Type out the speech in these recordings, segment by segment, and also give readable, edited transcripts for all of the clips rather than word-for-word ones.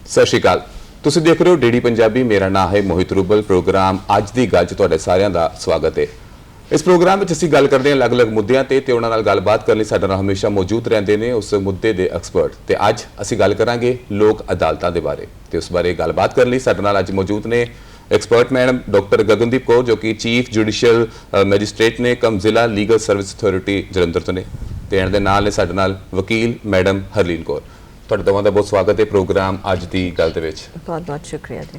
सत श्री अकाल। तुसीं देख रहे हो डीडी पंजाबी। मेरा नाम है मोहित रूबल। प्रोग्राम अज दी गल च तुहाडे सारिआं दा स्वागत है। इस प्रोग्राम में असीं गल करदे हां अलग-अलग मुद्दिआं ते उहनां नाल गलबात करन लई साडे नाल हमेशा मौजूद रहिंदे ने उस मुद्दे दे एक्सपर्ट। ते अज असीं गल करांगे लोक अदालतां दे बारे ते उस बारे गलबात करन लई साडे नाल अज मौजूद ने expert madam doctor Gagandeep Kaur जो कि चीफ जुडिशियल मैजिस्ट्रेट ने कम जिला लीगल सर्विस अथॉरिटी जलंधर तो ने ते इहनां दे नाल ने साडे नाल वकील मैडम हरलीन कौर। तुहाडे दोवां दा बहुत स्वागत है प्रोग्राम अज दी गल दे विच। बहुत बहुत शुक्रिया जी।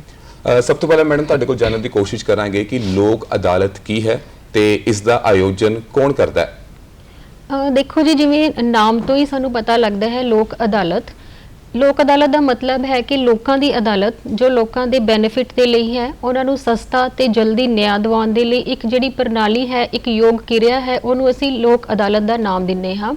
सब तो पहले मैडम तुहाडे कोल जानने की कोशिश करांगे कि लोक अदालत की है ते इसका आयोजन कौन करता है। देखो जी, जिवें नाम तो ही सानू पता लगता है लोक अदालत का मतलब है कि लोगों की अदालत जो लोगों के बेनिफिट के लिए है, उन्होंने सस्ता ते जल्दी न्याय दिवाउण दे लई एक जिहड़ी प्रणाली है, एक योग किरिया है, उन्होंने असीं लोक अदालत का नाम दिंदे हां।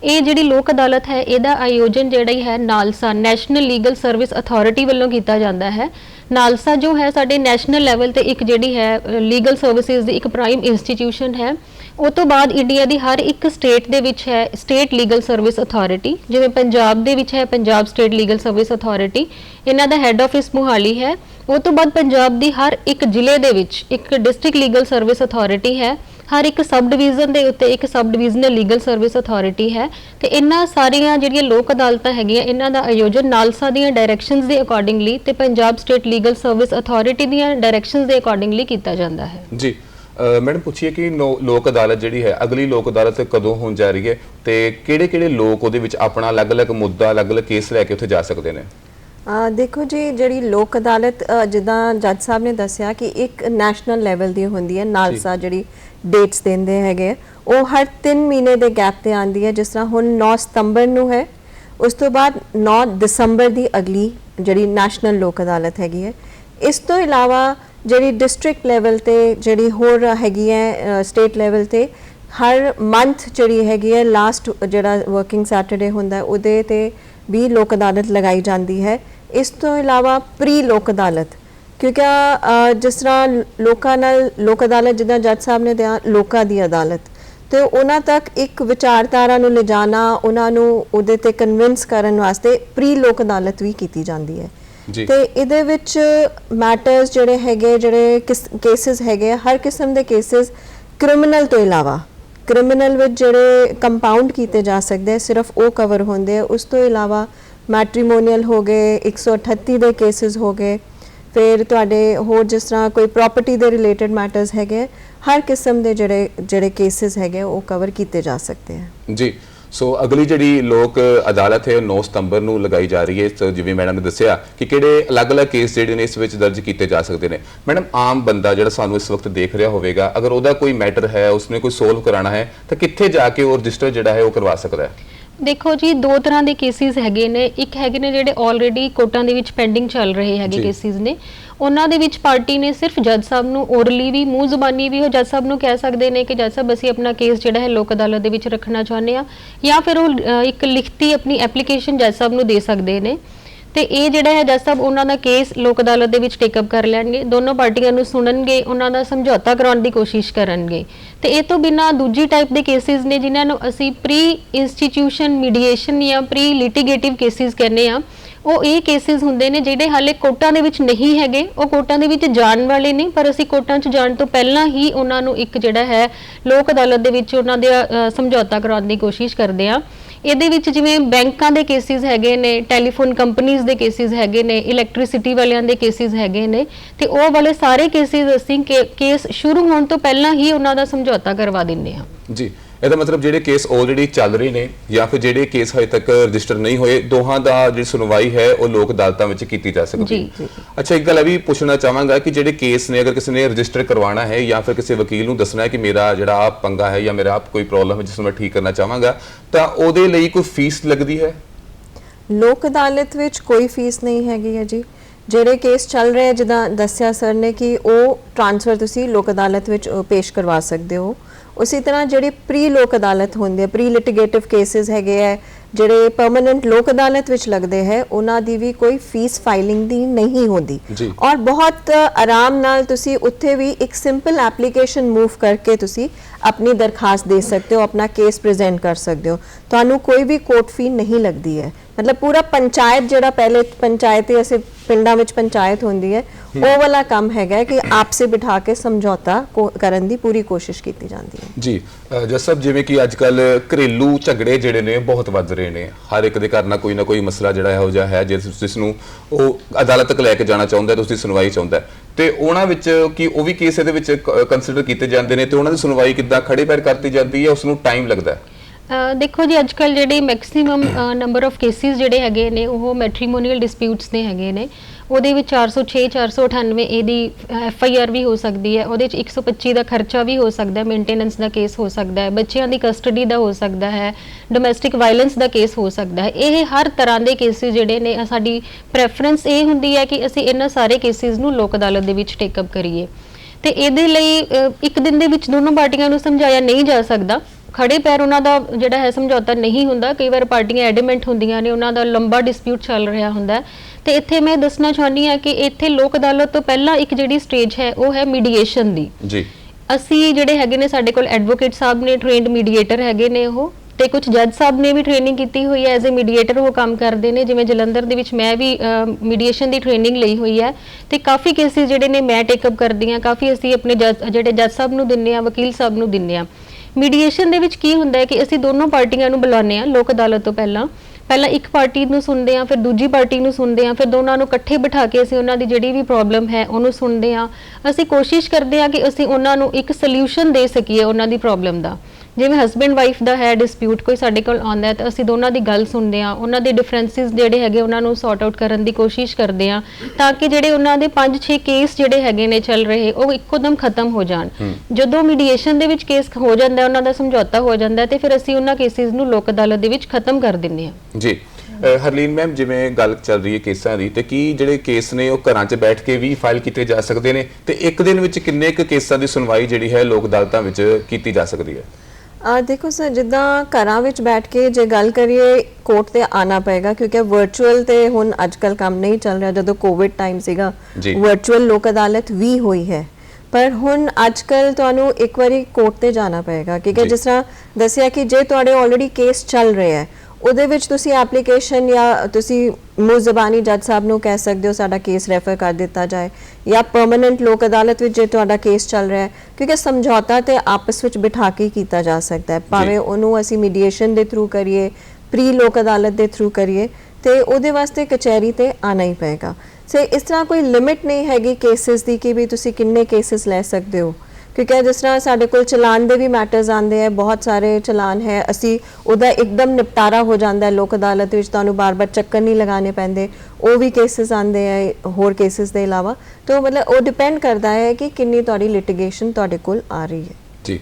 ये जिहड़ी लोक अदालत है, इहदा आयोजन जिहड़ा है NALSA national legal service authority वालों किया जाता है। नालसा जो है साडे नैशनल लैवल ते एक जिहड़ी है लीगल सर्विसेज दी एक प्राइम इंस्टीट्यूशन है। उस तो बाद इंडिया की हर एक स्टेट दे विच है स्टेट लीगल सर्विस अथॉरिटी, जिवें पंजाब दे विच है Punjab state legal service authority, इन्हां दा हैड ऑफिस मोहाली है। उस तो बाद पंजाब दी हर एक जिले दे विच एक डिस्ट्रिक्ट लीगल सर्विस अथॉरिटी है। हर एक सब डिवीजन के उत्ते एक सब डिवीजनल लीगल सर्विस अथॉरिटी है। तो इन्हां सारियां जिहड़ियां लोक अदालतां हैगियां, इन्हां दा आयोजन नालसा दीयां डायरैक्शनस दे अकॉर्डिंगली ते Punjab state legal service authority दीयां डायरैक्शनस दे अकॉर्डिंगली कीता जांदा है जी। मैडम पूछिए कि लोक अदालत जिहड़ी है अगली लोक अदालत कदों होण जा रही है ते किहड़े-किहड़े लोक उहदे विच अपना अलग-अलग मुद्दा अलग-अलग केस लैके उत्थे जा सकदे ने। देखो जी, जी लोक अदालत जिदा जज साहब ने दसिया कि एक नैशनल लैवल दी होंदी है। नालसा जी डेट्स देंदे हैगे वो हर 3 महीने के गैप ते आंदी है। जिस तरह हुण 9 सितंबर नूं है, उस तो बाद 9 दिसंबर दी अगली जी नैशनल लोक अदालत हैगी है। इस तो इलावा जी डिस्ट्रिक्ट लैवल ते जी होर हैगी है स्टेट लैवल ते हर मंथ जी हैगी है लास्ट जिहड़ा वर्किंग सैटरडे हुंदा है उहदे ते भी लोक अदालत लगाई जाती है। इस तो इलावा प्री लोक अदालत, क्योंकि जिस तरह लोक अदालत जिदा जज साहब ने दिया लोकां दी अदालत, तो उन्हां तक एक विचारधारा नूं ले जाना, उन्होंने उहदे ते कन्विंस करन वास्ते प्री लोक अदालत भी की जाती है। तो इहदे विच मैटर्स जिहड़े हैगे जिहड़े केसिस हैगे हर किस्म के केसिस क्रिमिनल तो इलावा क्रिमिनल विच जिहड़े कंपाउंड किए जा सकते सिर्फ वो कवर होंदे। उस तो इलावा मैट्रीमोनीयल हो गए, 138 दे केसिस हो गए, फिर तुहाडे होर जिस तरह कोई प्रॉपर्टी दे रिलेटेड मैटर्स हैगे हर किस्म के जिहड़े केसिस हैगे वो कवर किए जा सकते हैं जी। सो अगली जी लोक अदालत है 9 सितंबर नूं लगाई जा रही है। तो जिवें मैडम ने दसिया कि किहड़े अलग-अलग केस जिहड़े ने इस विच दर्ज किए जा सकते हैं। मैडम आम बंदा जिहड़ा सानूं इस वक्त देख रहा होवेगा, अगर उहदा कोई मैटर है उसने कोई सोल्व कराना है तो कित्थे जाके वो रजिस्टर जिहड़ा है वो करवा सकता है। देखो जी, 2 तरह के केसिस हैगे ने। एक हैगे ने जिहड़े ऑलरेडी कोर्टां दे विच पेंडिंग चल रहे हैगे केसिस ने, उन्हां दे विच पार्टी ने सिर्फ जज साहब नूं ओरली भी मूँह जुबानी भी जज साहब नूं कह सकते हैं कि जज साहब असीं अपना केस जिहड़ा है लोक अदालत दे विच रखना चाहुंदे आ, या फिर वो एक लिखती अपनी एप्लीकेशन जज साहब नूं दे सकते हैं। तो ये जिहड़ा है जज साहब उन्हों का केस लोक अदालत दे विच टेकअप कर लैणगे, दोनों पार्टियां नूं सुणनगे, उन्हों का समझौता कराउण दी कोशिश करनगे। तो ये तो बिना दूजी टाइप के केसिस ने जिन्होंने असीं प्री इंस्टीट्यूशन मीडिएशन या प्री लिटिगेटिव केसिस कहने आ। वो ये केसिस हुंदे ने जिहड़े हाले कोर्टां दे विच नहीं हैगे, वो कोर्टां दे विच जाण वाले नहीं, पर असीं कोर्टां च जाण तो पहलां ही उन्हां नूं एक जिहड़ा है लोक अदालत दे विच उन्हां दे समझौता कराउण दी कोशिश करदे आ। ਇਹਦੇ ਵਿੱਚ ਜਿਵੇਂ ਬੈਂਕਾਂ ਦੇ ਕੇਸਿਸ ਹੈਗੇ ਨੇ, ਟੈਲੀਫੋਨ ਕੰਪਨੀਆਂ ਦੇ ਕੇਸਿਸ ਹੈਗੇ ਨੇ, ਇਲੈਕਟ੍ਰਿਸਿਟੀ ਵਾਲਿਆਂ ਦੇ ਕੇਸਿਸ ਹੈਗੇ ਨੇ, ਤੇ ਉਹ ਵਾਲੇ ਸਾਰੇ ਕੇਸਿਸ ਅਸੀਂ ਕੇਸ ਸ਼ੁਰੂ ਹੋਣ ਤੋਂ ਪਹਿਲਾਂ ਹੀ ਉਹਨਾਂ ਦਾ ਸਮਝੌਤਾ ਕਰਵਾ ਦਿੰਦੇ ਹਾਂ ਜੀ। ਇਹਦਾ ਮਤਲਬ ਜਿਹੜੇ ਕੇਸ ਆਲਰੇਡੀ ਚੱਲ ਰਹੇ ਨੇ ਜਾਂ ਫਿਰ ਜਿਹੜੇ ਕੇਸ ਹਜੇ ਤੱਕ ਰਜਿਸਟਰ ਨਹੀਂ ਹੋਏ, ਦੋਹਾਂ ਦਾ ਜਿਹੜੀ ਸੁਣਵਾਈ ਹੈ ਉਹ ਲੋਕ ਅਦਾਲਤਾਂ ਵਿੱਚ ਕੀਤੀ ਜਾ ਸਕਦੀ ਹੈ। ਅੱਛਾ, ਇੱਕ ਗੱਲ ਇਹ ਵੀ ਪੁੱਛਣਾ ਚਾਹਾਂਗਾ ਕਿ ਜਿਹੜੇ ਕੇਸ ਨੇ ਅਗਰ ਕਿਸੇ ਨੇ ਰਜਿਸਟਰ ਕਰਵਾਉਣਾ ਹੈ ਜਾਂ ਫਿਰ ਕਿਸੇ ਵਕੀਲ ਨੂੰ ਦੱਸਣਾ ਹੈ ਕਿ ਮੇਰਾ ਜਿਹੜਾ ਆ ਪੰਗਾ ਹੈ ਜਾਂ ਮੇਰਾ ਕੋਈ ਪ੍ਰੋਬਲਮ ਹੈ ਜਿਸ ਨੂੰ ਮੈਂ ਠੀਕ ਕਰਨਾ ਚਾਹਾਂਗਾ, ਤਾਂ ਉਹਦੇ ਲਈ ਕੋਈ ਫੀਸ ਲੱਗਦੀ ਹੈ? ਲੋਕ ਅਦਾਲਤ ਵਿੱਚ ਕੋਈ ਫੀਸ ਨਹੀਂ ਹੈਗੀ ਹੈ ਜੀ। ਜਿਹੜੇ ਕੇਸ ਚੱਲ ਰਹੇ ਜਿੱਦਾਂ ਦੱਸਿਆ ਸਰ ਨੇ ਕਿ ਉਹ ਟ੍ਰਾਂਸਫਰ ਤੁਸੀਂ ਲੋਕ ਅਦਾਲਤ ਵਿੱਚ ਪੇਸ਼ ਕਰਵਾ ਸਕਦੇ ਹੋ। उसी तरह जी प्री लोक अदालत होंगे प्री लिटिगेटिव केसिस है ਜਿਹੜੇ ਪਰਮਨੈਂਟ ਲੋਕ ਅਦਾਲਤ ਵਿੱਚ ਲੱਗਦੇ ਹੈ ਉਹਨਾਂ ਦੀ ਵੀ ਕੋਈ ਫੀਸ ਫਾਈਲਿੰਗ ਦੀ ਨਹੀਂ ਹੁੰਦੀ ਜੀ। ਔਰ ਬਹੁਤ ਆਰਾਮ ਨਾਲ ਤੁਸੀਂ ਉੱਥੇ ਵੀ ਇੱਕ ਸਿੰਪਲ ਐਪਲੀਕੇਸ਼ਨ ਮੂਵ ਕਰਕੇ ਤੁਸੀਂ ਆਪਣੀ ਦਰਖਾਸਤ ਦੇ ਸਕਦੇ ਹੋ, ਆਪਣਾ ਕੇਸ ਪ੍ਰੈਜ਼ੈਂਟ ਕਰ ਸਕਦੇ ਹੋ, ਤੁਹਾਨੂੰ ਕੋਈ ਵੀ ਕੋਰਟ ਫੀ ਨਹੀਂ ਲੱਗਦੀ ਹੈ। ਮਤਲਬ ਪੂਰਾ ਪੰਚਾਇਤ ਜਿਹੜਾ ਪਹਿਲੇ ਪੰਚਾਇਤੀ ਅਸੀਂ ਪਿੰਡਾਂ ਵਿੱਚ ਪੰਚਾਇਤ ਹੁੰਦੀ ਹੈ ਉਹ ਵਾਲਾ ਕੰਮ ਹੈਗਾ ਕਿ ਆਪਸੇ ਬਿਠਾ ਕੇ ਸਮਝੌਤਾ ਕਰਨ ਦੀ ਪੂਰੀ ਕੋਸ਼ਿਸ਼ ਕੀਤੀ ਜਾਂਦੀ ਹੈ। ਜੀ ਜੱਜ ਸਾਹਿਬ, ਜਿਵੇਂ ਕਿ ਅੱਜ ਕੱਲ ਘਰੇਲੂ ਝਗੜੇ ਜਿਹੜੇ ਨੇ ਬਹੁਤ ਵੱਧ ਰਹੇ ਨੇ, ਹਰ ਇੱਕ ਦੇ ਘਰ ਨਾਲ ਕੋਈ ਨਾ ਕੋਈ ਮਸਲਾ ਜਿਹੜਾ ਇਹੋ ਜਿਹਾ ਹੈ ਜਿਸ ਨੂੰ ਉਹ ਅਦਾਲਤ ਤੱਕ ਲੈ ਕੇ ਜਾਣਾ ਚਾਹੁੰਦਾ ਤੇ ਉਸਦੀ ਸੁਣਵਾਈ ਚਾਹੁੰਦਾ ਤੇ ਉਹਨਾਂ ਵਿੱਚ ਕੀ ਉਹ ਵੀ ਕੇਸ ਇਹਦੇ ਵਿੱਚ ਕੰਸੀਡਰ ਕੀਤੇ ਜਾਂਦੇ ਨੇ ਤੇ ਉਹਨਾਂ ਦੀ ਸੁਣਵਾਈ ਕਿੱਦਾਂ ਖੜੇ ਪੈਰ ਕਰਤੀ ਜਾਂਦੀ ਹੈ, ਉਸ ਨੂੰ ਟਾਈਮ ਲੱਗਦਾ ਹੈ? ਦੇਖੋ ਜੀ, ਅੱਜ ਕੱਲ ਜਿਹੜੇ ਮੈਕਸਿਮਮ ਨੰਬਰ ਆਫ ਕੇਸਿਸ ਜਿਹੜੇ ਹੈਗੇ ਨੇ ਉਹ ਮੈਟਰੀਮੋਨੀਅਲ ਡਿਸਪਿਊਟਸ ਦੇ ਹੈਗੇ ਨੇ। ਉਹਦੇ ਵਿੱਚ 406 498 ਇਹਦੀ FIR ਵੀ ਹੋ ਸਕਦੀ ਹੈ, ਉਹਦੇ ਵਿੱਚ 125 ਦਾ ਖਰਚਾ ਵੀ ਹੋ ਸਕਦਾ ਹੈ, ਮੇਨਟੇਨੈਂਸ ਦਾ ਕੇਸ ਹੋ ਸਕਦਾ ਹੈ, ਬੱਚਿਆਂ ਦੀ ਕਸਟਡੀ ਦਾ ਹੋ ਸਕਦਾ ਹੈ, ਡੋਮੈਸਟਿਕ ਵਾਇਲੈਂਸ ਦਾ ਕੇਸ ਹੋ ਸਕਦਾ ਹੈ। ਇਹ ਹਰ ਤਰ੍ਹਾਂ ਦੇ ਕੇਸਿਸ ਜਿਹੜੇ ਨੇ ਸਾਡੀ ਪ੍ਰੈਫਰੈਂਸ ਇਹ ਹੁੰਦੀ ਹੈ ਕਿ ਅਸੀਂ ਇਹਨਾਂ ਸਾਰੇ ਕੇਸਿਸ ਨੂੰ ਲੋਕ ਅਦਾਲਤ ਦੇ ਵਿੱਚ ਟੇਕ ਅਪ ਕਰੀਏ ਤੇ ਇਹਦੇ ਲਈ ਇੱਕ ਦਿਨ ਦੇ ਵਿੱਚ ਦੋਨੋਂ ਪਾਰਟੀਆਂ ਨੂੰ ਸਮਝਾਇਆ ਨਹੀਂ ਜਾ ਸਕਦਾ। ਖੜੇ ਪੈਰ ਉਹਨਾਂ ਦਾ ਜਿਹੜਾ ਹੈ ਸਮਝੌਤਾ ਨਹੀਂ ਹੁੰਦਾ। ਕਈ ਵਾਰ ਪਾਰਟੀਆਂ ਐਡਮੈਂਟ ਹੁੰਦੀਆਂ ਨੇ, ਉਹਨਾਂ ਦਾ ਲੰਬਾ ਡਿਸਪਿਊਟ ਚੱਲ ਰਿਹਾ ਹੁੰਦਾ ਤੇ ਇੱਥੇ ਮੈਂ ਦੱਸਣਾ ਚਾਹੁੰਦੀ ਹਾਂ ਕਿ ਇੱਥੇ ਲੋਕ ਅਦਾਲਤ ਤੋਂ ਪਹਿਲਾਂ ਇੱਕ ਜਿਹੜੀ ਸਟੇਜ ਹੈ ਉਹ ਹੈ ਮੀਡੀਏਸ਼ਨ ਦੀ। ਜੀ, ਅਸੀਂ ਜਿਹੜੇ ਹੈਗੇ ਨੇ, ਸਾਡੇ ਕੋਲ ਐਡਵੋਕੇਟ ਸਾਹਿਬ ਨੇ, ਟ੍ਰੇਨਡ ਮੀਡੀਏਟਰ ਹੈਗੇ ਨੇ ਉਹ, ਤੇ ਕੁਝ ਜੱਜ ਸਾਹਿਬ ਨੇ ਵੀ ਟ੍ਰੇਨਿੰਗ ਕੀਤੀ ਹੋਈ ਹੈ ਐਜ਼ ਅ ਮੀਡੀਏਟਰ, ਉਹ ਕੰਮ ਕਰਦੇ ਨੇ। ਜਿਵੇਂ ਜਲੰਧਰ ਦੇ ਵਿੱਚ ਮੈਂ ਵੀ ਮੀਡੀਏਸ਼ਨ ਦੀ ਟ੍ਰੇਨਿੰਗ ਲਈ ਹੋਈ ਹੈ ਤੇ ਕਾਫੀ ਕੇਸਿਸ ਜਿਹੜੇ ਨੇ ਮੈਂ ਟੇਕ ਅਪ ਕਰਦੀ ਹਾਂ, ਕਾਫੀ ਅਸੀਂ ਆਪਣੇ ਜਿਹੜੇ ਜੱਜ ਸਾਹਿਬ ਨੂੰ ਦਿੰਦੇ ਆ, ਵਕੀਲ ਸਾਹਿਬ ਨੂੰ ਦਿੰਦੇ ਆ। ਮੀਡੀਏਸ਼ਨ ਦੇ ਵਿੱਚ ਕੀ ਹੁੰਦਾ ਹੈ ਕਿ ਅਸੀਂ ਦੋਨੋਂ ਪਾਰਟੀਆਂ ਨੂੰ ਬੁਲਾਉਂਦੇ ਆ ਲੋਕ ਅਦਾਲਤ ਤੋਂ ਪਹਿਲਾਂ ਇੱਕ ਪਾਰਟੀ ਨੂੰ ਸੁਣਦੇ ਆ, ਫਿਰ ਦੂਜੀ ਪਾਰਟੀ ਨੂੰ ਸੁਣਦੇ ਆ, ਫਿਰ ਦੋਨਾਂ ਨੂੰ ਇਕੱਠੇ ਬਿਠਾ ਕੇ ਅਸੀਂ ਉਹਨਾਂ ਦੀ ਜਿਹੜੀ ਵੀ ਪ੍ਰੋਬਲਮ ਹੈ ਉਹਨੂੰ ਸੁਣਦੇ ਆ। ਅਸੀਂ ਕੋਸ਼ਿਸ਼ ਕਰਦੇ ਆ ਕਿ ਅਸੀਂ ਉਹਨਾਂ ਨੂੰ ਇੱਕ ਸੋਲੂਸ਼ਨ ਦੇ ਸਕੀਏ ਉਹਨਾਂ ਦੀ ਪ੍ਰੋਬਲਮ ਦਾ। ਜਿਵੇਂ ਹਸਬੈਂਡ ਵਾਈਫ ਦਾ ਹੈ ਡਿਸਪਿਊਟ, ਕੋਈ ਸਾਡੇ ਕੋਲ ਆਉਂਦਾ ਹੈ ਤਾਂ ਅਸੀਂ ਦੋਨਾਂ ਦੀ ਗੱਲ ਸੁਣਦੇ ਆ, ਉਹਨਾਂ ਦੇ ਡਿਫਰੈਂਸਿਸ ਜਿਹੜੇ ਹੈਗੇ ਉਹਨਾਂ ਨੂੰ ਸੌਰਟ ਆਊਟ ਕਰਨ ਦੀ ਕੋਸ਼ਿਸ਼ ਕਰਦੇ ਆ ਤਾਂ ਕਿ ਜਿਹੜੇ ਉਹਨਾਂ ਦੇ 5-6 ਕੇਸ ਜਿਹੜੇ ਹੈਗੇ ਨੇ ਚੱਲ ਰਹੇ ਉਹ ਇੱਕੋਦਮ ਖਤਮ ਹੋ ਜਾਣ। ਜਦੋਂ ਮੀਡੀਏਸ਼ਨ ਦੇ ਵਿੱਚ ਕੇਸ ਹੋ ਜਾਂਦਾ, ਉਹਨਾਂ ਦਾ ਸਮਝੌਤਾ ਹੋ ਜਾਂਦਾ ਤੇ ਫਿਰ ਅਸੀਂ ਉਹਨਾਂ ਕੇਸਿਸ ਨੂੰ ਲੋਕ ਅਦਾਲਤ ਦੇ ਵਿੱਚ ਖਤਮ ਕਰ ਦਿੰਦੇ ਆ। ਜੀ ਹਰਲੀਨ ਮੈਮ, ਜਿਵੇਂ ਗੱਲ ਚੱਲ ਰਹੀ ਹੈ ਕੇਸਾਂ ਦੀ, ਤੇ ਕੀ ਜਿਹੜੇ ਕੇਸ ਨੇ ਉਹ ਘਰਾਂ 'ਚ ਬੈਠ ਕੇ ਵੀ ਫਾਈਲ ਕੀਤੇ ਜਾ ਸਕਦੇ ਨੇ ਤੇ ਇੱਕ ਦਿਨ ਵਿੱਚ ਕਿੰਨੇ ਕੁ ਕੇਸਾਂ ਦੀ ਸੁਣਵਾਈ ਜਿਹੜੀ ਹੈ ਲੋਕ ਅਦਾਲਤਾਂ ਵਿੱਚ ਕੀਤੀ ਜਾ ਸਕਦੀ ਹੈ? ਦੇਖੋ ਸਰ, ਜਿੱਦਾਂ ਘਰਾਂ ਵਿੱਚ ਬੈਠ ਕੇ ਜੇ ਗੱਲ ਕਰੀਏ ਕੋਰਟ ਤੇ ਆਣਾ ਪਏਗਾ ਕਿਉਂਕਿ ਵਰਚੁਅਲ ਤੇ ਹੁਣ ਅੱਜ ਕੱਲ ਕੰਮ ਨਹੀਂ ਚੱਲ ਰਿਹਾ। ਜਦੋਂ ਕੋਵਿਡ ਟਾਈਮ ਸੀਗਾ ਵਰਚੁਅਲ ਲੋਕ ਅਦਾਲਤ ਵੀ ਹੋਈ ਹੈ, ਪਰ ਹੁਣ ਅੱਜ ਕੱਲ ਤੁਹਾਨੂੰ ਇੱਕ ਵਾਰੀ ਕੋਰਟ ਤੇ ਜਾਣਾ ਪਏਗਾ ਕਿਉਂਕਿ ਜਿਸ ਤਰ੍ਹਾਂ ਦੱਸਿਆ ਕਿ ਜੇ ਤੁਹਾਡੇ ਆਲਰੇਡੀ ਕੇਸ ਚੱਲ ਰਿਹਾ ਹੈ ਉਹਦੇ ਵਿੱਚ ਤੁਸੀਂ ਐਪਲੀਕੇਸ਼ਨ ਜਾਂ ਤੁਸੀਂ ਮੂੰਹ ਜ਼ਬਾਨੀ ਜੱਜ ਸਾਹਿਬ ਨੂੰ ਕਹਿ ਸਕਦੇ ਹੋ ਸਾਡਾ ਕੇਸ ਰੈਫਰ ਕਰ ਦਿੱਤਾ ਜਾਏ, ਜਾਂ ਪਰਮਨੈਂਟ ਲੋਕ ਅਦਾਲਤ ਵਿੱਚ ਜੇ ਤੁਹਾਡਾ ਕੇਸ ਚੱਲ ਰਿਹਾ ਹੈ ਕਿਉਂਕਿ ਸਮਝੌਤਾ ਤੇ ਆਪਸ ਵਿੱਚ ਬਿਠਾ ਕੇ ਕੀਤਾ ਜਾ ਸਕਦਾ ਹੈ, ਭਾਵੇਂ ਉਹਨੂੰ ਅਸੀਂ ਮੀਡੀਏਸ਼ਨ ਦੇ ਥਰੂ ਕਰੀਏ, ਪ੍ਰੀ ਲੋਕ ਅਦਾਲਤ ਦੇ ਥਰੂ ਕਰੀਏ, ਤੇ ਉਹਦੇ ਵਾਸਤੇ ਕਚਹਿਰੀ ਤੇ ਆਣਾ ਹੀ ਪਏਗਾ। ਸੇ ਇਸ ਤਰ੍ਹਾਂ ਕੋਈ ਲਿਮਿਟ ਨਹੀਂ ਹੈਗੀ ਕੇਸਿਸ ਦੀ ਕਿ ਵੀ ਤੁਸੀਂ ਕਿੰਨੇ ਕੇਸਿਸ ਲੈ ਸਕਦੇ ਹੋ ਕਿਉਂਕਿ ਜਿਸ ਤਰ੍ਹਾਂ ਸਾਡੇ ਕੋਲ ਚਲਾਨ ਦੇ ਵੀ ਮੈਟਰਸ ਆਉਂਦੇ ਆ, ਬਹੁਤ ਸਾਰੇ ਚਲਾਨ ਹੈ, ਅਸੀਂ ਉਹਦਾ ਇੱਕਦਮ ਨਿਪਟਾਰਾ ਹੋ ਜਾਂਦਾ ਹੈ ਲੋਕ ਅਦਾਲਤ ਵਿੱਚ, ਤੁਹਾਨੂੰ ਬਾਰ-ਬਾਰ ਚੱਕਰ ਨਹੀਂ ਲਗਾਉਣੇ ਪੈਂਦੇ, ਉਹ ਵੀ ਕੇਸਿਸ ਆਉਂਦੇ ਆ ਹੋਰ ਕੇਸਿਸ ਦੇ ਇਲਾਵਾ। ਤਾਂ ਮਤਲਬ ਉਹ ਡਿਪੈਂਡ ਕਰਦਾ ਹੈ ਕਿ ਕਿੰਨੀ ਤੁਹਾਡੀ ਲਿਟੀਗੇਸ਼ਨ ਤੁਹਾਡੇ ਕੋਲ ਆ ਰਹੀ ਹੈ। ਜੀ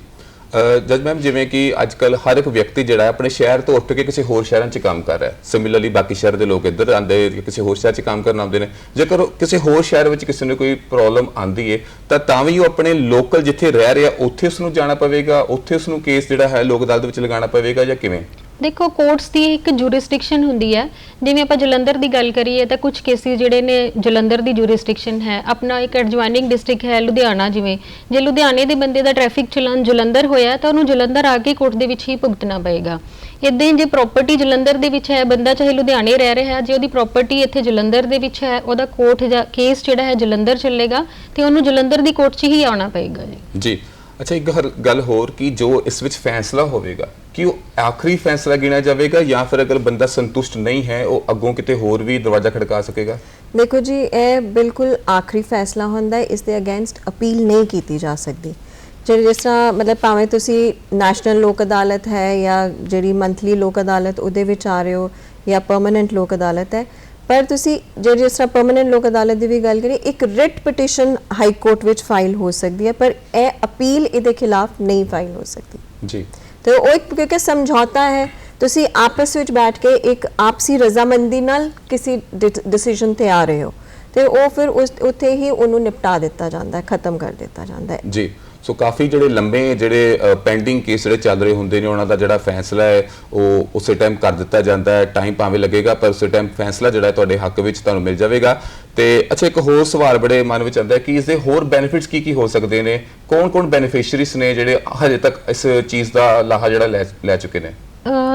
ਜੱਜ ਮੈਮ, ਜਿਵੇਂ ਕਿ ਅੱਜ ਕੱਲ ਹਰ ਇੱਕ ਵਿਅਕਤੀ ਜਿਹੜਾ ਆਪਣੇ ਸ਼ਹਿਰ ਤੋਂ ਉੱਠ ਕੇ ਕਿਸੇ ਹੋਰ ਸ਼ਹਿਰਾਂ 'ਚ ਕੰਮ ਕਰ ਰਿਹਾ, ਸਿਮਿਲਰਲੀ ਬਾਕੀ ਸ਼ਹਿਰ ਦੇ ਲੋਕ ਇੱਧਰ ਆਉਂਦੇ, ਕਿਸੇ ਹੋਰ ਸ਼ਹਿਰ 'ਚ ਕੰਮ ਕਰਨ ਆਉਂਦੇ ਨੇ। ਜੇਕਰ ਕਿਸੇ ਹੋਰ ਸ਼ਹਿਰ ਵਿੱਚ ਕਿਸੇ ਨੂੰ ਕੋਈ ਪ੍ਰੋਬਲਮ ਆਉਂਦੀ ਹੈ ਤਾਂ ਵੀ ਉਹ ਆਪਣੇ ਲੋਕਲ ਜਿੱਥੇ ਰਹਿ ਰਿਹਾ ਉੱਥੇ ਉਸ ਨੂੰ ਜਾਣਾ ਪਵੇਗਾ, ਉੱਥੇ ਉਸ ਨੂੰ ਕੇਸ ਜਿਹੜਾ ਹੈ ਲੋਕ ਅਦਾਲਤ ਵਿੱਚ ਲਗਾਉਣਾ ਪਵੇਗਾ ਜਾਂ ਕਿਵੇਂ? ਦੇਖੋ, ਕੋਰਟਸ ਦੀ ਇੱਕ ਜੂਰਿਸਡਿਕਸ਼ਨ ਹੁੰਦੀ ਹੈ। ਜਿਵੇਂ ਆਪਾਂ ਜਲੰਧਰ ਦੀ ਗੱਲ ਕਰੀਏ ਤਾਂ ਕੁਝ ਕੇਸਿਸ ਜਿਹੜੇ ਨੇ ਜਲੰਧਰ ਦੀ ਜੂਰਿਸਡਿਕਸ਼ਨ ਹੈ। ਆਪਣਾ ਇੱਕ ਐਡਜੁਆਇਨਿੰਗ ਡਿਸਟ੍ਰਿਕਟ ਹੈ ਲੁਧਿਆਣਾ, ਜਿਵੇਂ ਜੇ ਲੁਧਿਆਣੇ ਦੇ ਬੰਦੇ ਦਾ ਟ੍ਰੈਫਿਕ ਚਲਾਨ ਜਲੰਧਰ ਹੋਇਆ ਤਾਂ ਉਹਨੂੰ ਜਲੰਧਰ ਆ ਕੇ ਕੋਰਟ ਦੇ ਵਿੱਚ ਹੀ ਭੁਗਤਣਾ ਪਏਗਾ। ਇੱਦਾਂ ਹੀ ਜੇ ਪ੍ਰਾਪਰਟੀ ਜਲੰਧਰ ਦੇ ਵਿੱਚ ਹੈ, ਬੰਦਾ ਚਾਹੇ ਲੁਧਿਆਣੇ ਰਹਿ ਰਿਹਾ ਹੈ, ਜੇ ਉਹਦੀ ਪ੍ਰਾਪਰਟੀ ਇੱਥੇ ਜਲੰਧਰ ਦੇ ਵਿੱਚ ਹੈ, ਉਹਦਾ ਕੋਰਟ ਜਾਂ ਕੇਸ ਜਿਹੜਾ ਹੈ ਜਲੰਧਰ ਚੱਲੇਗਾ ਤੇ ਉਹਨੂੰ ਜਲੰਧਰ ਦੀ ਕੋਰਟ 'ਚ ਹੀ ਆਉਣਾ ਪਏਗਾ। ਜੀ ਅੱਛਾ, ਇੱਕ ਗੱਲ ਹੋਰ ਕਿ ਜੋ ਇਸ ਵਿੱਚ ਫੈਸਲਾ ਹੋਵੇਗਾ ਕਿ ਉਹ ਆਖਰੀ ਫੈਸਲਾ ਗਿਣਿਆ ਜਾਵੇਗਾ ਜਾਂ ਫਿਰ ਅਗਰ ਬੰਦਾ ਸੰਤੁਸ਼ਟ ਨਹੀਂ ਹੈ ਉਹ ਅੱਗੋਂ ਕਿਤੇ ਹੋਰ ਵੀ ਦਰਵਾਜ਼ਾ ਖੜਕਾ ਸਕੇਗਾ? ਦੇਖੋ ਜੀ, ਇਹ ਬਿਲਕੁਲ ਆਖਰੀ ਫੈਸਲਾ ਹੁੰਦਾ ਹੈ, ਇਸ ਦੇ ਅਗੇਂਸਟ ਅਪੀਲ ਨਹੀਂ ਕੀਤੀ ਜਾ ਸਕਦੀ। ਜਿਸ ਤਰ੍ਹਾਂ ਮਤਲਬ ਭਾਵੇਂ ਤੁਸੀਂ ਨੈਸ਼ਨਲ ਲੋਕ ਅਦਾਲਤ ਹੈ ਜਾਂ ਜਿਹੜੀ ਮੰਥਲੀ ਲੋਕ ਅਦਾਲਤ ਉਹਦੇ ਵਿੱਚ ਆ ਰਹੇ ਹੋ ਜਾਂ ਪਰਮਨੈਂਟ ਲੋਕ ਅਦਾਲਤ ਹੈ, ਪਰ ਤੁਸੀਂ ਜਿਸ ਤਰ੍ਹਾਂ ਪਰਮਨੈਂਟ ਲੋਕ ਅਦਾਲਤ ਦੀ ਵੀ ਗੱਲ ਕਰੀਏ, ਇੱਕ ਰਿਟ ਪਟੀਸ਼ਨ ਹਾਈ ਕੋਰਟ ਵਿੱਚ ਫਾਈਲ ਹੋ ਸਕਦੀ ਹੈ, ਪਰ ਇਹ ਅਪੀਲ ਇਹਦੇ ਖਿਲਾਫ ਨਹੀਂ ਫਾਈਲ ਹੋ ਸਕਦੀ। ਜੀ, ਤੇ ਉਹ ਇੱਕ ਕਿਉਂਕਿ ਸਮਝੌਤਾ ਹੈ, ਤੁਸੀਂ ਆਪਸ ਵਿੱਚ ਬੈਠ ਕੇ ਇੱਕ ਆਪਸੀ ਰਜ਼ਾਮੰਦੀ ਨਾਲ ਕਿਸੇ ਡਿਸੀਜਨ ਤੇ ਆ ਰਹੇ ਹੋ ਤੇ ਉਹ ਫਿਰ ਉੱਥੇ ਹੀ ਉਹਨੂੰ ਨਿਪਟਾ ਦਿੱਤਾ ਜਾਂਦਾ ਹੈ, ਖਤਮ ਕਰ ਦਿੱਤਾ ਜਾਂਦਾ ਹੈ। ਜੀ, ਸੋ ਕਾਫੀ ਜਿਹੜੇ ਲੰਬੇ ਜਿਹੜੇ ਪੈਂਡਿੰਗ ਕੇਸ ਜਿਹੜੇ ਚੱਲ ਰਹੇ ਹੁੰਦੇ ਨੇ ਉਹਨਾਂ ਦਾ ਜਿਹੜਾ ਫੈਸਲਾ ਹੈ ਉਹ ਉਸੇ ਟਾਈਮ ਕਰ ਦਿੱਤਾ ਜਾਂਦਾ ਹੈ। ਟਾਈਮ ਭਾਵੇਂ ਲੱਗੇਗਾ ਪਰ ਉਸੇ ਟਾਈਮ ਫੈਸਲਾ ਜਿਹੜਾ ਤੁਹਾਡੇ ਹੱਕ ਵਿੱਚ ਤੁਹਾਨੂੰ ਮਿਲ ਜਾਵੇਗਾ। ਤੇ ਅੱਛਾ, ਇੱਕ ਹੋਰ ਸਵਾਲ ਬੜੇ ਮਨ ਵਿੱਚ ਆਉਂਦਾ ਹੈ ਕਿ ਇਸ ਦੇ ਹੋਰ ਬੈਨੀਫਿਟਸ ਕੀ ਹੋ ਸਕਦੇ ਨੇ? ਕੌਣ ਬੈਨੀਫੀਸ਼ੀਅਰੀਜ਼ ਨੇ ਜਿਹੜੇ ਹਜੇ ਤੱਕ ਇਸ ਚੀਜ਼ ਦਾ ਲਾਹਾ ਜਿਹੜਾ ਲੈ ਚੁੱਕੇ ਨੇ?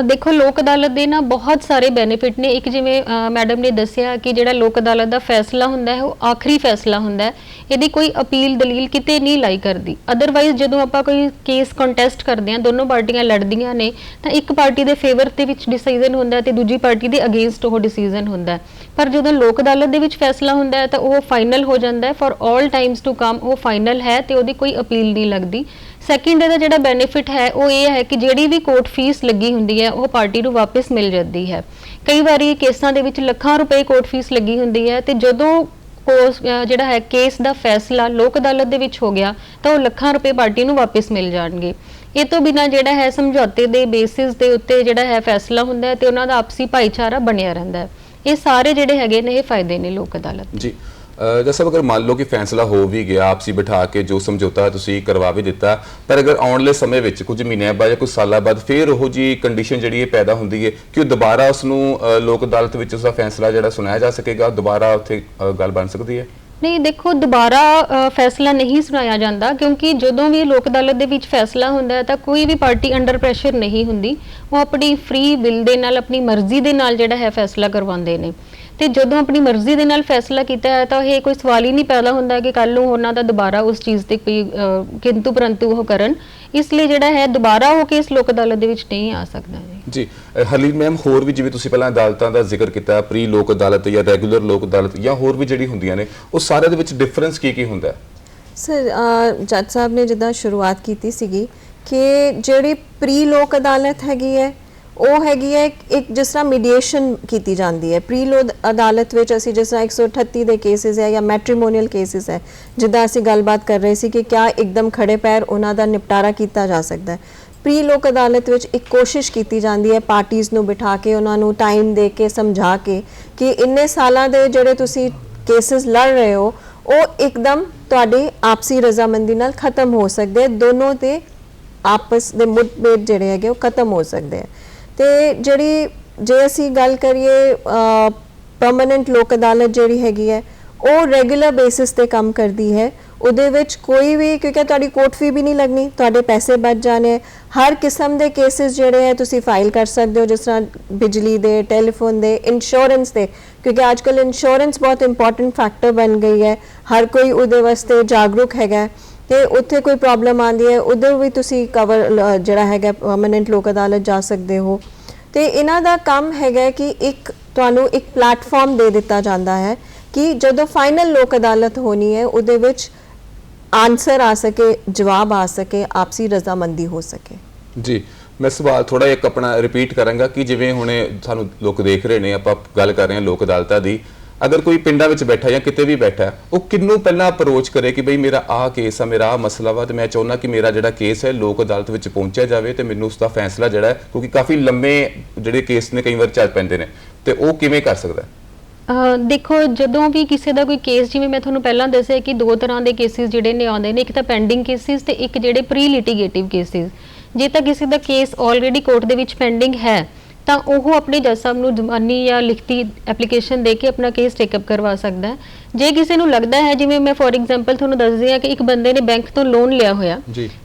ਦੇਖੋ, ਲੋਕ ਅਦਾਲਤ ਦੇ ਨਾ ਬਹੁਤ ਸਾਰੇ ਬੈਨੀਫਿਟ ਨੇ। ਇੱਕ ਜਿਵੇਂ ਮੈਡਮ ਨੇ ਦੱਸਿਆ ਕਿ ਜਿਹੜਾ ਲੋਕ ਅਦਾਲਤ ਦਾ ਫੈਸਲਾ ਹੁੰਦਾ ਹੈ ਉਹ ਆਖਰੀ ਫੈਸਲਾ ਹੁੰਦਾ ਹੈ, ਇਹਦੀ ਕੋਈ ਅਪੀਲ ਦਲੀਲ ਕਿਤੇ ਨਹੀਂ ਲਾਈ ਕਰਦੀ। ਅਦਰਵਾਈਜ਼ ਜਦੋਂ ਆਪਾਂ ਕੋਈ ਕੇਸ ਕੰਟੈਸਟ ਕਰਦੇ ਹਾਂ, ਦੋਨੋਂ ਪਾਰਟੀਆਂ ਲੜਦੀਆਂ ਨੇ, ਤਾਂ ਇੱਕ ਪਾਰਟੀ ਦੇ ਫੇਵਰ ਦੇ ਵਿੱਚ ਡਿਸੀਜਨ ਹੁੰਦਾ ਤੇ ਦੂਜੀ ਪਾਰਟੀ ਦੇ ਅਗੇਂਸਟ ਉਹ ਡਿਸੀਜਨ ਹੁੰਦਾ। ਪਰ ਜਦੋਂ ਲੋਕ ਅਦਾਲਤ ਦੇ ਵਿੱਚ ਫੈਸਲਾ ਹੁੰਦਾ ਹੈ ਤਾਂ ਉਹ ਫਾਈਨਲ ਹੋ ਜਾਂਦਾ ਹੈ, for all times to come ਉਹ ਫਾਈਨਲ ਹੈ ਤੇ ਉਹਦੀ ਕੋਈ ਅਪੀਲ ਨਹੀਂ ਲੱਗਦੀ। ਸੈਕਿੰਡ ਇਹਦਾ ਜਿਹੜਾ ਬੈਨੀਫਿਟ ਹੈ ਉਹ ਇਹ ਹੈ ਕਿ ਜਿਹੜੀ ਵੀ ਕੋਰਟ ਫੀਸ ਲੱਗੀ ਹੁੰਦੀ ਹੈ ਉਹ ਪਾਰਟੀ ਨੂੰ ਵਾਪਸ ਮਿਲ ਜਾਂਦੀ ਹੈ। ਕਈ ਵਾਰੀ ਕੇਸਾਂ ਦੇ ਵਿੱਚ ਲੱਖਾਂ ਰੁਪਏ ਕੋਰਟ ਫੀਸ ਲੱਗੀ ਹੁੰਦੀ ਹੈ ਤੇ ਜਦੋਂ ਜਿਹੜਾ ਹੈ ਕੇਸ ਦਾ ਫੈਸਲਾ ਲੋਕ ਅਦਾਲਤ ਦੇ ਵਿੱਚ ਹੋ ਗਿਆ ਤਾਂ ਉਹ ਲੱਖਾਂ ਰੁਪਏ ਪਾਰਟੀ ਨੂੰ ਵਾਪਸ ਮਿਲ ਜਾਣਗੇ। ਇਹ ਤੋਂ ਬਿਨਾਂ ਜਿਹੜਾ ਹੈ ਸਮਝੌਤੇ ਦੇ ਬੇਸਿਸ ਦੇ ਉੱਤੇ ਜਿਹੜਾ ਹੈ ਫੈਸਲਾ ਹੁੰਦਾ ਹੈ ਤੇ ਉਹਨਾਂ ਦਾ ਆਪਸੀ ਭਾਈਚਾਰਾ ਬਣਿਆ ਰਹਿੰਦਾ ਹੈ। ਇਹ ਸਾਰੇ ਜਿਹੜੇ ਹੈਗੇ ਨੇ ਇਹ ਫਾਇਦੇ ਨੇ ਲੋਕ ਅਦਾਲਤ ਜੀ। ਜੈਸਾ ਅਗਰ ਮੰਨ ਲਓ ਕਿ ਫੈਸਲਾ ਹੋ ਵੀ ਗਿਆ, ਆਪਸੀ ਬਿਠਾ ਕੇ ਜੋ ਸਮਝੌਤਾ ਤੁਸੀਂ ਕਰਵਾ ਵੀ ਦਿੱਤਾ, ਪਰ ਅਗਰ ਆਉਣ ਵਾਲੇ ਸਮੇਂ ਵਿੱਚ ਕੁਝ ਮਹੀਨਿਆਂ ਬਾਅਦ ਜਾਂ ਕੁਝ ਸਾਲਾਂ ਬਾਅਦ ਫਿਰ ਉਹੋ ਜੀ ਕੰਡੀਸ਼ਨ ਜਿਹੜੀ ਇਹ ਪੈਦਾ ਹੁੰਦੀ ਹੈ ਕਿ ਉਹ ਦੁਬਾਰਾ ਉਸ ਨੂੰ ਲੋਕ ਅਦਾਲਤ ਵਿੱਚ ਉਸਦਾ ਫੈਸਲਾ ਜਿਹੜਾ ਸੁਣਾਇਆ ਜਾ ਸਕੇਗਾ, ਦੁਬਾਰਾ ਉੱਥੇ ਗੱਲ ਬਣ ਸਕਦੀ ਹੈ? ਨਹੀਂ, ਦੇਖੋ, ਦੁਬਾਰਾ ਫੈਸਲਾ ਨਹੀਂ ਸੁਣਾਇਆ ਜਾਂਦਾ ਕਿਉਂਕਿ ਜਦੋਂ ਵੀ ਲੋਕ ਅਦਾਲਤ ਦੇ ਵਿੱਚ ਫੈਸਲਾ ਹੁੰਦਾ ਹੈ ਤਾਂ ਕੋਈ ਵੀ ਪਾਰਟੀ ਅੰਡਰ ਪ੍ਰੈਸ਼ਰ ਨਹੀਂ ਹੁੰਦੀ। ਉਹ ਆਪਣੀ ਫ੍ਰੀ ਵਿਲ ਦੇ ਨਾਲ, ਆਪਣੀ ਮਰਜ਼ੀ ਦੇ ਨਾਲ ਜਿਹੜਾ ਹੈ ਫੈਸਲਾ ਕਰਵਾਉਂਦੇ ਨੇ। ਤੇ ਜਦੋਂ ਆਪਣੀ ਮਰਜ਼ੀ ਦੇ ਨਾਲ ਫੈਸਲਾ ਕੀਤਾ ਹੈ ਤਾਂ ਇਹ ਕੋਈ ਸਵਾਲ ਹੀ ਨਹੀਂ ਪੈਦਾ ਹੁੰਦਾ ਕਿ ਕੱਲ ਨੂੰ ਉਹਨਾਂ ਦਾ ਦੁਬਾਰਾ ਉਸ ਚੀਜ਼ ਤੇ ਕੋਈ ਕਿੰਤੂ ਪਰੰਤੂ ਉਹ ਕਰਨ। ਇਸ ਲਈ ਜਿਹੜਾ ਹੈ ਦੁਬਾਰਾ ਉਹ ਕੇਸ ਲੋਕ ਅਦਾਲਤ ਦੇ ਵਿੱਚ ਨਹੀਂ ਆ ਸਕਦਾ ਜੀ। ਹਰਲੀਨ ਮੈਮ, ਹੋਰ ਵੀ ਜਿਵੇਂ ਤੁਸੀਂ ਪਹਿਲਾਂ ਅਦਾਲਤਾਂ ਦਾ ਜ਼ਿਕਰ ਕੀਤਾ, ਪ੍ਰੀ ਲੋਕ ਅਦਾਲਤ ਜਾਂ ਰੈਗੂਲਰ ਲੋਕ ਅਦਾਲਤ ਜਾਂ ਹੋਰ ਵੀ ਜਿਹੜੀ ਹੁੰਦੀਆਂ ਨੇ, ਉਹ ਸਾਰਿਆਂ ਦੇ ਵਿੱਚ ਡਿਫਰੈਂਸ ਕੀ ਹੁੰਦਾ ਹੈ? ਸਰ, ਜੱਜ ਸਾਹਿਬ ਨੇ ਜਿੱਦਾਂ ਸ਼ੁਰੂਆਤ ਕੀਤੀ ਸੀਗੀ ਕਿ ਜਿਹੜੀ ਪ੍ਰੀ ਲੋਕ ਅਦਾਲਤ ਹੈਗੀ ਹੈ ਉਹ ਹੈਗੀ ਹੈ ਇੱਕ ਜਿਸ ਤਰ੍ਹਾਂ ਮੀਡੀਏਸ਼ਨ ਕੀਤੀ ਜਾਂਦੀ ਹੈ। ਪ੍ਰੀ ਲੋਕ ਅਦਾਲਤ ਵਿੱਚ ਅਸੀਂ ਜਿਸ ਤਰ੍ਹਾਂ 138 ਦੇ ਕੇਸਿਸ ਹੈ ਜਾਂ ਮੈਟਰੀਮੋਨੀਅਲ ਕੇਸਿਸ ਹੈ, ਜਿੱਦਾਂ ਅਸੀਂ ਗੱਲਬਾਤ ਕਰ ਰਹੇ ਸੀ ਕਿ ਕਿਆ ਇੱਕਦਮ ਖੜੇ ਪੈਰ ਉਹਨਾਂ ਦਾ ਨਿਪਟਾਰਾ ਕੀਤਾ ਜਾ ਸਕਦਾ ਹੈ। ਪ੍ਰੀ ਲੋਕ ਅਦਾਲਤ ਵਿੱਚ ਇੱਕ ਕੋਸ਼ਿਸ਼ ਕੀਤੀ ਜਾਂਦੀ ਹੈ ਪਾਰਟੀਆਂ ਨੂੰ ਬਿਠਾ ਕੇ, ਉਹਨਾਂ ਨੂੰ ਟਾਈਮ ਦੇ ਕੇ, ਸਮਝਾ ਕੇ ਕਿ ਇੰਨੇ ਸਾਲਾਂ ਦੇ ਜਿਹੜੇ ਤੁਸੀਂ ਕੇਸਿਸ ਲੜ ਰਹੇ ਹੋ ਉਹ ਇੱਕਦਮ ਤੁਹਾਡੀ ਆਪਸੀ ਰਜ਼ਾਮੰਦੀ ਨਾਲ ਖਤਮ ਹੋ ਸਕਦੇ, ਦੋਨੋਂ ਦੇ ਆਪਸ ਦੇ ਮੁੱਠਭੇੜ ਜਿਹੜੇ ਹੈਗੇ ਉਹ ਖਤਮ ਹੋ ਸਕਦੇ ਹੈ। ਤੇ ਜਿਹੜੀ ਜੇ ਅਸੀਂ ਗੱਲ ਕਰੀਏ ਪਰਮਨੈਂਟ ਲੋਕ ਅਦਾਲਤ ਜਿਹੜੀ ਹੈਗੀ ਹੈ ਉਹ ਰੈਗੂਲਰ ਬੇਸਿਸ ਤੇ ਕੰਮ ਕਰਦੀ ਹੈ। ਉਹਦੇ ਵਿੱਚ ਕੋਈ ਵੀ, ਕਿਉਂਕਿ ਤੁਹਾਡੀ ਕੋਰਟ ਫੀ ਵੀ ਨਹੀਂ ਲੱਗਣੀ, ਤੁਹਾਡੇ ਪੈਸੇ ਬਚ ਜਾਣੇ। ਹਰ ਕਿਸਮ ਦੇ ਕੇਸਿਸ ਜਿਹੜੇ ਹੈ ਤੁਸੀਂ ਫਾਈਲ ਕਰ ਸਕਦੇ ਹੋ, ਜਿਸ ਤਰ੍ਹਾਂ ਬਿਜਲੀ ਦੇ, ਟੈਲੀਫੋਨ ਦੇ, ਇੰਸ਼ੋਰੈਂਸ ਦੇ, ਕਿਉਂਕਿ ਅੱਜ ਕੱਲ੍ਹ ਇੰਸ਼ੋਰੈਂਸ ਬਹੁਤ ਇੰਪੋਰਟੈਂਟ ਫੈਕਟਰ ਬਣ ਗਈ ਹੈ। ਹਰ ਕੋਈ ਉਹਦੇ ਵਾਸਤੇ ਜਾਗਰੂਕ ਹੈਗਾ ਤੇ ਉੱਥੇ ਕੋਈ ਪ੍ਰੋਬਲਮ ਆਉਂਦੀ ਹੈ ਉਧਰ ਵੀ ਤੁਸੀਂ ਕਵਰ ਜਿਹੜਾ ਹੈਗਾ ਪਰਮਨੈਂਟ ਲੋਕ ਅਦਾਲਤ ਜਾ ਸਕਦੇ ਹੋ। ਤੇ ਇਹਨਾਂ ਦਾ ਕੰਮ ਹੈਗਾ ਕਿ ਇੱਕ ਤੁਹਾਨੂੰ ਇੱਕ ਪਲੇਟਫਾਰਮ ਦੇ ਦਿੱਤਾ ਜਾਂਦਾ ਹੈ ਕਿ ਜਦੋਂ ਫਾਈਨਲ ਲੋਕ ਅਦਾਲਤ ਹੋਣੀ ਹੈ ਉਹਦੇ ਵਿੱਚ ਆਨਸਰ ਆ ਸਕੇ, ਜਵਾਬ ਆ ਸਕੇ, ਆਪਸੀ ਰਜ਼ਾਮੰਦੀ ਹੋ ਸਕੇ। ਜੀ, ਮੈਂ ਸਵਾਲ ਥੋੜਾ ਇੱਕ ਆਪਣਾ ਰਿਪੀਟ ਕਰਾਂਗਾ ਕਿ ਜਿਵੇਂ ਹੁਣੇ ਸਾਨੂੰ ਲੋਕ ਦੇਖ ਰਹੇ ਨੇ, ਆਪਾਂ ਗੱਲ ਕਰ ਰਹੇ ਹਾਂ ਲੋਕ ਅਦਾਲਤਾਂ ਦੀ, ਅਗਰ ਕੋਈ ਪਿੰਡਾਂ ਵਿੱਚ ਬੈਠਾ ਜਾਂ ਕਿਤੇ ਵੀ ਬੈਠਾ ਉਹ ਕਿੰਨੂੰ ਪਹਿਲਾਂ ਅਪਰੋਚ ਕਰੇ ਕਿ ਬਈ ਮੇਰਾ ਆਹ ਕੇਸ ਆ, ਮੇਰਾ ਆਹ ਮਸਲਾ ਵਾ ਤੇ ਮੈਂ ਚਾਹੁੰਦਾ ਕਿ ਮੇਰਾ ਜਿਹੜਾ ਕੇਸ ਹੈ ਲੋਕ ਅਦਾਲਤ ਵਿੱਚ ਪਹੁੰਚਿਆ ਜਾਵੇ ਤੇ ਮੈਨੂੰ ਉਸ ਦਾ ਫੈਸਲਾ ਜਿਹੜਾ ਹੈ, ਕਿਉਂਕਿ ਕਾਫੀ ਲੰਮੇ ਜਿਹੜੇ ਕੇਸ ਨੇ ਕਈ ਵਾਰ ਚੱਲ ਪੈਂਦੇ ਨੇ, ਤੇ ਉਹ ਕਿਵੇਂ ਕਰ ਸਕਦਾ? ਦੇਖੋ, ਜਦੋਂ ਵੀ ਕਿਸੇ ਦਾ ਕੋਈ ਕੇਸ, ਜਿਵੇਂ ਮੈਂ ਤੁਹਾਨੂੰ ਪਹਿਲਾਂ ਦੱਸਿਆ ਕਿ ਦੋ ਤਰ੍ਹਾਂ ਦੇ ਕੇਸਿਸ ਜਿਹੜੇ ਨੇ ਆਉਂਦੇ ਨੇ, ਇੱਕ ਤਾਂ ਪੈਂਡਿੰਗ ਕੇਸਿਸ ਤੇ ਇੱਕ ਜਿਹੜੇ ਪ੍ਰੀ ਲਿਟੀਗੇਟਿਵ ਕੇਸਿਸ। ਜੇ ਤਾਂ ਕਿਸੇ ਦਾ ਕੇਸ ਆਲਰੇਡੀ ਕੋਰਟ ਦੇ ਵਿੱਚ ਪੈਂਡਿੰਗ ਹੈ ਤਾਂ ਉਹ ਆਪਣੇ ਜੱਜ ਸਾਹਿਬ ਨੂੰ ਜ਼ਬਾਨੀ ਜਾਂ ਲਿਖਤੀ ਐਪਲੀਕੇਸ਼ਨ ਦੇ ਕੇ ਆਪਣਾ ਕੇਸ ਟੇਕਅਪ ਕਰਵਾ ਸਕਦਾ ਹੈ। ਜੇ ਕਿਸੇ ਨੂੰ ਲੱਗਦਾ ਹੈ, ਜਿਵੇਂ ਮੈਂ ਫੋਰ ਐਗਜ਼ਾਮਪਲ ਤੁਹਾਨੂੰ ਦੱਸਦੀ ਹਾਂ ਕਿ ਇੱਕ ਬੰਦੇ ਨੇ ਬੈਂਕ ਤੋਂ ਲੋਨ ਲਿਆ ਹੋਇਆ,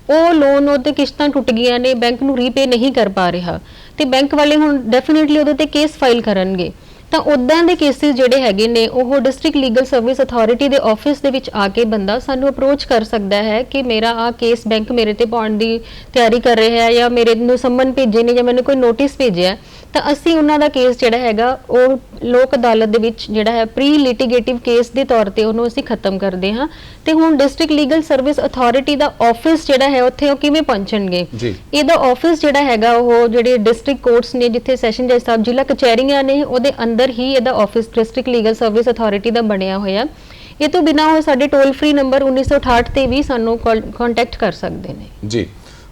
ਉਹ ਲੋਨ ਉਹਦੇ ਕਿਸ਼ਤਾਂ ਟੁੱਟ ਗਈਆਂ ਨੇ, ਬੈਂਕ ਨੂੰ ਰੀਪੇ ਨਹੀਂ ਕਰ ਪਾ ਰਿਹਾ ਤੇ ਬੈਂਕ ਵਾਲੇ ਹੁਣ ਡੈਫੀਨਿਟਲੀ ਉਹਦੇ ਤੇ ਕੇਸ ਫਾਈਲ ਕਰਨਗੇ। ਤਾਂ ਉਦਾਂ ਦੇ ਕੇਸਿਸ ਜਿਹੜੇ ਹੈਗੇ ਨੇ ਉਹ ਡਿਸਟ੍ਰਿਕਟ ਲੀਗਲ ਸਰਵਿਸ ਅਥਾਰਟੀ ਦੇ ਆਫਿਸ ਦੇ ਵਿੱਚ ਆ ਕੇ ਬੰਦਾ ਸਾਨੂੰ ਅਪਰੋਚ ਕਰ ਸਕਦਾ ਹੈ ਕਿ ਮੇਰਾ ਆ ਕੇਸ ਬੈਂਕ ਮੇਰੇ ਤੇ ਪਾਉਣ ਦੀ ਤਿਆਰੀ ਕਰ ਰਿਹਾ ਹੈ ਜਾਂ ਮੇਰੇ ਨੂੰ ਸੰਮਨ ਭੇਜੇ ਨੇ ਜਾਂ ਮੈਨੂੰ ਕੋਈ ਨੋਟਿਸ ਭੇਜਿਆ, ਤਾਂ ਅਸੀਂ ਉਹਨਾਂ ਦਾ ਕੇਸ ਜਿਹੜਾ ਹੈਗਾ ਉਹ ਲੋਕ ਅਦਾਲਤ ਦੇ ਵਿੱਚ ਜਿਹੜਾ ਹੈ ਪ੍ਰੀ ਲਿਟੀਗੇਟਿਵ ਕੇਸ ਦੇ ਤੌਰ ਤੇ ਉਹਨੂੰ ਅਸੀਂ ਖਤਮ ਕਰਦੇ ਹਾਂ। ਤੇ ਹੁਣ ਡਿਸਟ੍ਰਿਕਟ ਲੀਗਲ ਸਰਵਿਸ ਅਥਾਰਟੀ ਦਾ ਆਫਿਸ ਜਿਹੜਾ ਹੈ ਉੱਥੇ ਉਹ ਕਿਵੇਂ ਪਹੁੰਚਣਗੇ? ਇਹਦਾ ਆਫਿਸ ਜਿਹੜਾ ਹੈਗਾ ਉਹ ਜਿਹੜੇ ਡਿਸਟ੍ਰਿਕਟ ਕੋਰਟਸ ਨੇ, ਜਿੱਥੇ ਸੈਸ਼ਨ ਜੱਜ ਸਾਹਿਬ, ਜ਼ਿਲ੍ਹਾ ਕਚਹਿਰੀਆਂ ਨੇ, ਉਹਦੇ ਅੰਦਰ ਹੀ ਇਹਦਾ office district legal service authority ਦਾ ਬਣਿਆ ਹੋਇਆ। ਇਹ ਤੋਂ ਬਿਨਾਂ ਉਹ ਸਾਡੇ ਟੋਲ ਫ੍ਰੀ ਨੰਬਰ 1968 ਤੇ ਵੀ ਸਾਨੂੰ ਕੰਟੈਕਟ ਕਰ ਸਕਦੇ ਨੇ। ਜੀ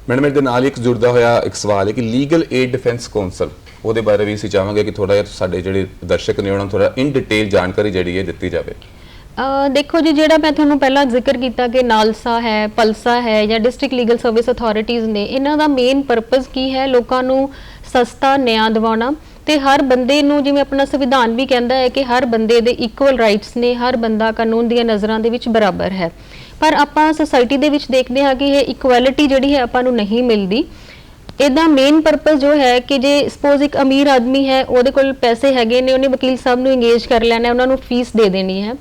ਮੈਡਮ, ਇਹਦੇ ਨਾਲ ਇੱਕ ਜੁੜਦਾ ਹੋਇਆ ਇੱਕ ਸਵਾਲ ਹੈ ਕਿ ਲੀਗਲ ਏਡ ਡਿਫੈਂਸ ਕਾਉਂਸਲ, ਉਹਦੇ ਬਾਰੇ ਵੀ ਅਸੀਂ ਚਾਹਾਂਗੇ ਕਿ ਥੋੜਾ ਜਿਹਾ ਸਾਡੇ ਜਿਹੜੇ ਦਰਸ਼ਕ ਨੇ ਉਹਨਾਂ ਨੂੰ ਥੋੜਾ ਇਨ ਡਿਟੇਲ ਜਾਣਕਾਰੀ ਜਿਹੜੀ ਹੈ ਦਿੱਤੀ ਜਾਵੇ। ਦੇਖੋ ਜੀ, ਜਿਹੜਾ ਮੈਂ ਤੁਹਾਨੂੰ ਪਹਿਲਾਂ ਜ਼ਿਕਰ ਕੀਤਾ ਕਿ ਨਾਲਸਾ ਹੈ, ਪਲਸਾ ਹੈ ਜਾਂ ਡਿਸਟ੍ਰਿਕਟ ਲੀਗਲ ਸਰਵਿਸ ਅਥਾਰਟੀਜ਼ ਨੇ, ਇਹਨਾਂ ਦਾ ਮੇਨ ਪਰਪਸ ਕੀ ਹੈ? ਲੋਕਾਂ ਨੂੰ ਸਸਤਾ ਨਿਆਂ ਦਿਵਾਉਣਾ ਤੇ ਹਰ ਬੰਦੇ ਨੂੰ, ਜਿਵੇਂ ਆਪਣਾ ਸੰਵਿਧਾਨ ਵੀ ਕਹਿੰਦਾ ਹੈ ਕਿ ਹਰ ਬੰਦੇ ਦੇ ਇਕੁਅਲ ਰਾਈਟਸ ਨੇ, ਹਰ ਬੰਦਾ ਕਾਨੂੰਨ ਦੀਆਂ ਨਜ਼ਰਾਂ ਦੇ ਵਿੱਚ ਬਰਾਬਰ ਹੈ। ਪਰ ਆਪਾਂ ਸੋਸਾਇਟੀ ਦੇ ਵਿੱਚ ਦੇਖਦੇ ਹਾਂ ਕਿ ਇਹ ਇਕੁਐਲਿਟੀ ਜਿਹੜੀ ਹੈ ਆਪਾਂ ਨੂੰ ਨਹੀਂ ਮਿਲਦੀ। ਇਹਦਾ ਮੇਨ ਪਰਪਸ ਜੋ ਹੈ ਕਿ ਜੇ ਸਪੋਜ਼ ਇੱਕ ਅਮੀਰ ਆਦਮੀ ਹੈ, ਉਹਦੇ ਕੋਲ ਪੈਸੇ ਹੈਗੇ ਨੇ, ਉਹਨੇ ਵਕੀਲ ਸਾਹਿਬ ਨੂੰ ਇੰਗੇਜ ਕਰ ਲੈਣਾ, ਉਹਨਾਂ ਨੂੰ ਫੀਸ ਦੇ ਦੇਣੀ ਹੈ।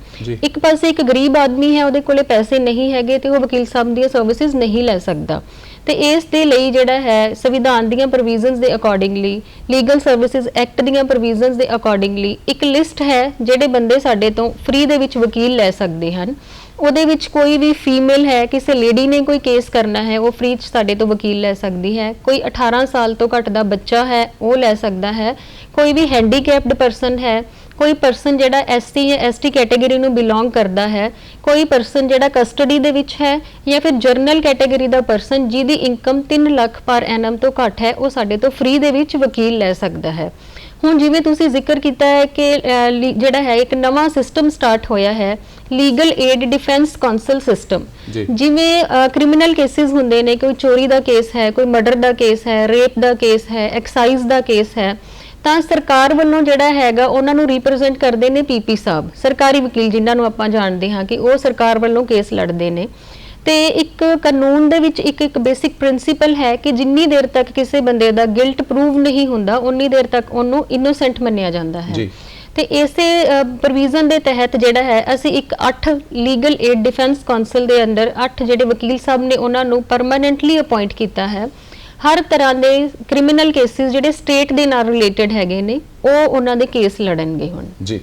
ਇੱਕ ਪਾਸੇ ਇੱਕ ਗਰੀਬ ਆਦਮੀ ਹੈ, ਉਹਦੇ ਕੋਲੇ ਪੈਸੇ ਨਹੀਂ ਹੈਗੇ ਤੇ ਉਹ ਵਕੀਲ ਸਾਹਿਬ ਦੀਆਂ ਸਰਵਿਸਿਜ਼ ਨਹੀਂ ਲੈ ਸਕਦਾ। ਤੇ ਇਸ ਦੇ ਲਈ ਜਿਹੜਾ ਹੈ ਸੰਵਿਧਾਨ ਦੀਆਂ ਪ੍ਰੋਵੀਜ਼ਨਸ ਦੇ ਅਕੋਰਡਿੰਗਲੀ, ਲੀਗਲ ਸਰਵਿਸਿਜ਼ ਐਕਟ ਦੀਆਂ ਪ੍ਰੋਵੀਜ਼ਨਸ ਦੇ ਅਕੋਰਡਿੰਗਲੀ ਇੱਕ ਲਿਸਟ ਹੈ ਜਿਹੜੇ ਬੰਦੇ ਸਾਡੇ ਤੋਂ ਫ੍ਰੀ ਦੇ ਵਿੱਚ ਵਕੀਲ ਲੈ ਸਕਦੇ ਹਨ। ਉਹਦੇ ਵਿੱਚ ਕੋਈ ਵੀ ਫੀਮੇਲ ਹੈ, ਕਿਸੇ ਲੇਡੀ ਨੇ ਕੋਈ ਕੇਸ ਕਰਨਾ ਹੈ, ਉਹ ਫ੍ਰੀ 'ਚ ਸਾਡੇ ਤੋਂ ਵਕੀਲ ਲੈ ਸਕਦੀ ਹੈ। ਕੋਈ 18 ਸਾਲ ਤੋਂ ਘੱਟ ਦਾ ਬੱਚਾ ਹੈ, ਉਹ ਲੈ ਸਕਦਾ ਹੈ। ਕੋਈ ਵੀ ਹੈਂਡੀਕੈਪਡ ਪਰਸਨ ਹੈ, ਕੋਈ ਪਰਸਨ ਜਿਹੜਾ ਐਸਸੀ ਜਾਂ ਐਸਟੀ ਕੈਟਾਗਰੀ ਨੂੰ ਬਿਲੋਂਗ ਕਰਦਾ ਹੈ, ਕੋਈ ਪਰਸਨ ਜਿਹੜਾ ਕਸਟਡੀ ਦੇ ਵਿੱਚ ਹੈ ਜਾਂ ਫਿਰ ਜਰਨਲ ਕੈਟਾਗਰੀ ਦਾ ਪਰਸਨ ਜਿਹਦੀ ਇਨਕਮ 3 ਲੱਖ ਪਰ ਐਨਮ ਤੋਂ ਘੱਟ ਹੈ, ਉਹ ਸਾਡੇ ਤੋਂ ਫ੍ਰੀ ਦੇ ਵਿੱਚ ਵਕੀਲ ਲੈ ਸਕਦਾ ਹੈ। ਹੁਣ ਜਿਵੇਂ ਤੁਸੀਂ ਜ਼ਿਕਰ ਕੀਤਾ ਹੈ ਕਿ ਜਿਹੜਾ ਹੈ ਇੱਕ ਨਵਾਂ ਸਿਸਟਮ ਸਟਾਰਟ ਹੋਇਆ ਹੈ, legal aid defence council system. ਜਿਵੇਂ ਕ੍ਰਿਮੀਨਲ ਕੇਸਿਸ ਹੁੰਦੇ ਨੇ, ਕੋਈ ਚੋਰੀ ਦਾ ਕੇਸ ਹੈ, ਕੋਈ ਮਰਡਰ ਦਾ ਕੇਸ ਹੈ, ਰੇਪ ਦਾ ਕੇਸ ਹੈ, ਐਕਸਾਈਜ਼ ਦਾ ਕੇਸ ਹੈ, ਤਾਂ ਸਰਕਾਰ ਵੱਲੋਂ ਜਿਹੜਾ ਹੈਗਾ ਉਹਨਾਂ ਨੂੰ ਰਿਪਰੈਜ਼ੈਂਟ ਕਰਦੇ ਨੇ ਪੀਪੀ ਸਾਹਿਬ, ਸਰਕਾਰੀ ਵਕੀਲ ਜਿਨ੍ਹਾਂ ਨੂੰ ਆਪਾਂ ਜਾਣਦੇ ਹਾਂ ਕਿ ਉਹ ਸਰਕਾਰ ਵੱਲੋਂ ਕੇਸ ਲੜਦੇ ਨੇ। ਤੇ ਇੱਕ ਕਾਨੂੰਨ ਦੇ ਵਿੱਚ ਇੱਕ ਬੇਸਿਕ ਪ੍ਰਿੰਸੀਪਲ ਹੈ ਕਿ ਜਿੰਨੀ ਦੇਰ ਤੱਕ ਕਿਸੇ ਬੰਦੇ ਦਾ ਗਿਲਟ ਪ੍ਰੂਵ ਨਹੀਂ ਹੁੰਦਾ, ਉਨੀ ਦੇਰ ਤੱਕ ਉਹਨੂੰ ਇਨੋਸੈਂਟ ਮੰਨਿਆ ਜਾਂਦਾ ਹੈ। ਤੇ ਇਸੇ ਪ੍ਰੋਵੀਜ਼ਨ ਦੇ ਤਹਿਤ ਜਿਹੜਾ ਹੈ ਅਸੀਂ ਇੱਕ 8 ਲੀਗਲ ਏਡ ਡਿਫੈਂਸ ਕਾਉਂਸਲ ਦੇ ਅੰਦਰ 8 ਜਿਹੜੇ ਵਕੀਲ ਸਾਹਿਬ ਨੇ ਉਹਨਾਂ ਨੂੰ ਪਰਮਾਨੈਂਟਲੀ ਅਪਾਇੰਟ ਕੀਤਾ ਹੈ। ਹਰ ਤਰ੍ਹਾਂ ਦੇ ਕ੍ਰਿਮੀਨਲ ਕੇਸਿਸ ਜਿਹੜੇ ਸਟੇਟ ਦੇ ਨਾਲ ਰਿਲੇਟਡ ਹੈਗੇ ਨੇ, ਉਹ ਉਹਨਾਂ ਦੇ ਕੇਸ ਲੜਨਗੇ ਹੁਣ। ਜੀ,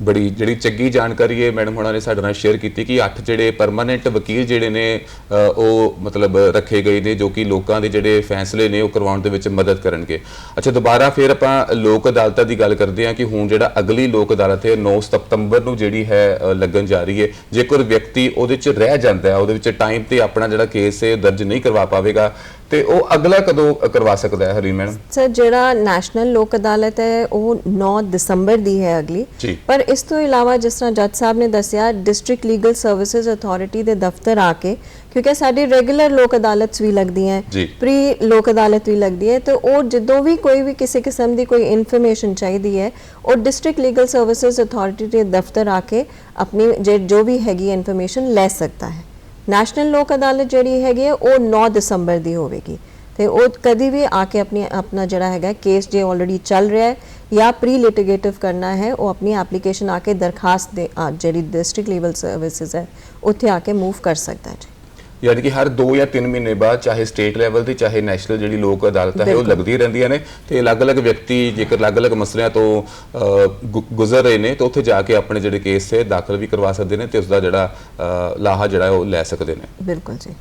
ਬੜੀ ਜਿਹੜੀ ਚੰਗੀ ਜਾਣਕਾਰੀ ਹੈ ਮੈਡਮ ਹੋਣਾ ਨੇ ਸਾਡੇ ਨਾਲ ਸ਼ੇਅਰ ਕੀਤੀ ਕਿ 8 ਜਿਹੜੇ ਪਰਮਾਨੈਂਟ ਵਕੀਲ ਜਿਹੜੇ ਨੇ ਉਹ ਮਤਲਬ ਰੱਖੇ ਗਏ ਨੇ ਜੋ ਕਿ ਲੋਕਾਂ ਦੇ ਜਿਹੜੇ ਫੈਸਲੇ ਨੇ ਉਹ ਕਰਵਾਉਣ ਦੇ ਵਿੱਚ ਮਦਦ ਕਰਨਗੇ। ਅੱਛਾ, ਦੁਬਾਰਾ ਫਿਰ ਆਪਾਂ ਲੋਕ ਅਦਾਲਤਾਂ ਦੀ ਗੱਲ ਕਰਦੇ ਹਾਂ ਕਿ ਹੁਣ ਜਿਹੜਾ ਅਗਲੀ ਲੋਕ ਅਦਾਲਤ ਹੈ 9 ਸਤੰਬਰ ਨੂੰ ਜਿਹੜੀ ਹੈ ਲੱਗਣ ਜਾ ਰਹੀ ਹੈ। ਜੇਕਰ ਵਿਅਕਤੀ ਉਹਦੇ 'ਚ ਰਹਿ ਜਾਂਦਾ ਹੈ, ਉਹਦੇ ਵਿੱਚ ਟਾਈਮ ਤੇ ਆਪਣਾ ਜਿਹੜਾ ਕੇਸ ਹੈ ਦਰਜ ਨਹੀਂ ਕਰਵਾ ਪਾਵੇਗਾ, ਤੇ ਉਹ ਅਗਲਾ ਕਦੋਂ ਕਰਵਾ ਸਕਦਾ ਹੈ ਹਰੀਨ ਮੈਡਮ? ਸਰ, ਜਿਹੜਾ ਨੈਸ਼ਨਲ ਲੋਕ ਅਦਾਲਤ ਹੈ ਉਹ 9 ਦਸੰਬਰ ਦੀ ਹੈ ਅਗਲੀ। ਪਰ ਇਸ ਤੋਂ ਇਲਾਵਾ ਜਿਸ ਤਰ੍ਹਾਂ ਜੱਜ ਸਾਹਿਬ ਨੇ ਦੱਸਿਆ, ਡਿਸਟ੍ਰਿਕਟ ਲੀਗਲ ਸਰਵਿਸਿਜ਼ ਅਥਾਰਟੀ ਦੇ ਦਫ਼ਤਰ ਆ ਕੇ, ਕਿਉਂਕਿ ਸਾਡੀ ਰੈਗੂਲਰ ਲੋਕ ਅਦਾਲਤ ਵੀ ਲੱਗਦੀਆਂ ਹੈ, ਪ੍ਰੀ ਲੋਕ ਅਦਾਲਤ ਵੀ ਲੱਗਦੀ ਹੈ, ਤੇ ਉਹ ਜਦੋਂ ਵੀ ਕੋਈ ਵੀ ਕਿਸੇ ਕਿਸਮ ਦੀ ਕੋਈ ਇਨਫੋਰਮੇਸ਼ਨ ਚਾਹੀਦੀ ਹੈ, ਉਹ ਡਿਸਟ੍ਰਿਕਟ ਲੀਗਲ ਸਰਵਿਸਿਜ਼ ਅਥਾਰਟੀ ਦੇ ਦਫ਼ਤਰ ਆ ਕੇ ਆਪਣੀ ਜੋ ਵੀ ਹੈਗੀ ਇਨਫੋਰਮੇਸ਼ਨ ਲੈ ਸਕਦਾ ਹੈ। ਨੈਸ਼ਨਲ ਲੋਕ ਅਦਾਲਤ ਜਿਹੜੀ ਹੈਗੀ ਹੈ ਉਹ 9 ਦਸੰਬਰ ਦੀ ਹੋਵੇਗੀ ਤੇ ਉਹ ਕਦੀ ਵੀ ਆ ਕੇ ਆਪਣਾ ਜਿਹੜਾ ਹੈਗਾ ਕੇਸ ਜੇ ਆਲਰੇਡੀ ਚੱਲ ਰਿਹਾ ਹੈ ਜਾਂ ਪ੍ਰੀ ਲਿਟੀਗੇਟਿਵ ਕਰਨਾ ਹੈ, ਉਹ ਆਪਣੀ ਐਪਲੀਕੇਸ਼ਨ ਆ ਕੇ ਦਰਖਾਸਤ ਦੇ ਜਿਹੜੀ ਡਿਸਟ੍ਰਿਕਟ ਲੀਗਲ ਸਰਵਿਸਿਜ਼ ਹੈ ਉੱਥੇ ਆ ਕੇ ਮੂਵ ਕਰ ਸਕਦਾ ਹੈ। यानी कि हर 2 या 3 महीने बाद चाहे स्टेट लैवल की चाहे नैशनल जी लोक अदालत है वो लगती रही ने, तो अलग अलग व्यक्ति जेकर अलग अलग मसलों तो गुजर रहे हैं तो उत्थे जाके अपने जो केस है दाखिल भी करवा सकते हैं, तो उसका जोड़ा लाहा जोड़ा वो लै सकते हैं। बिल्कुल जी।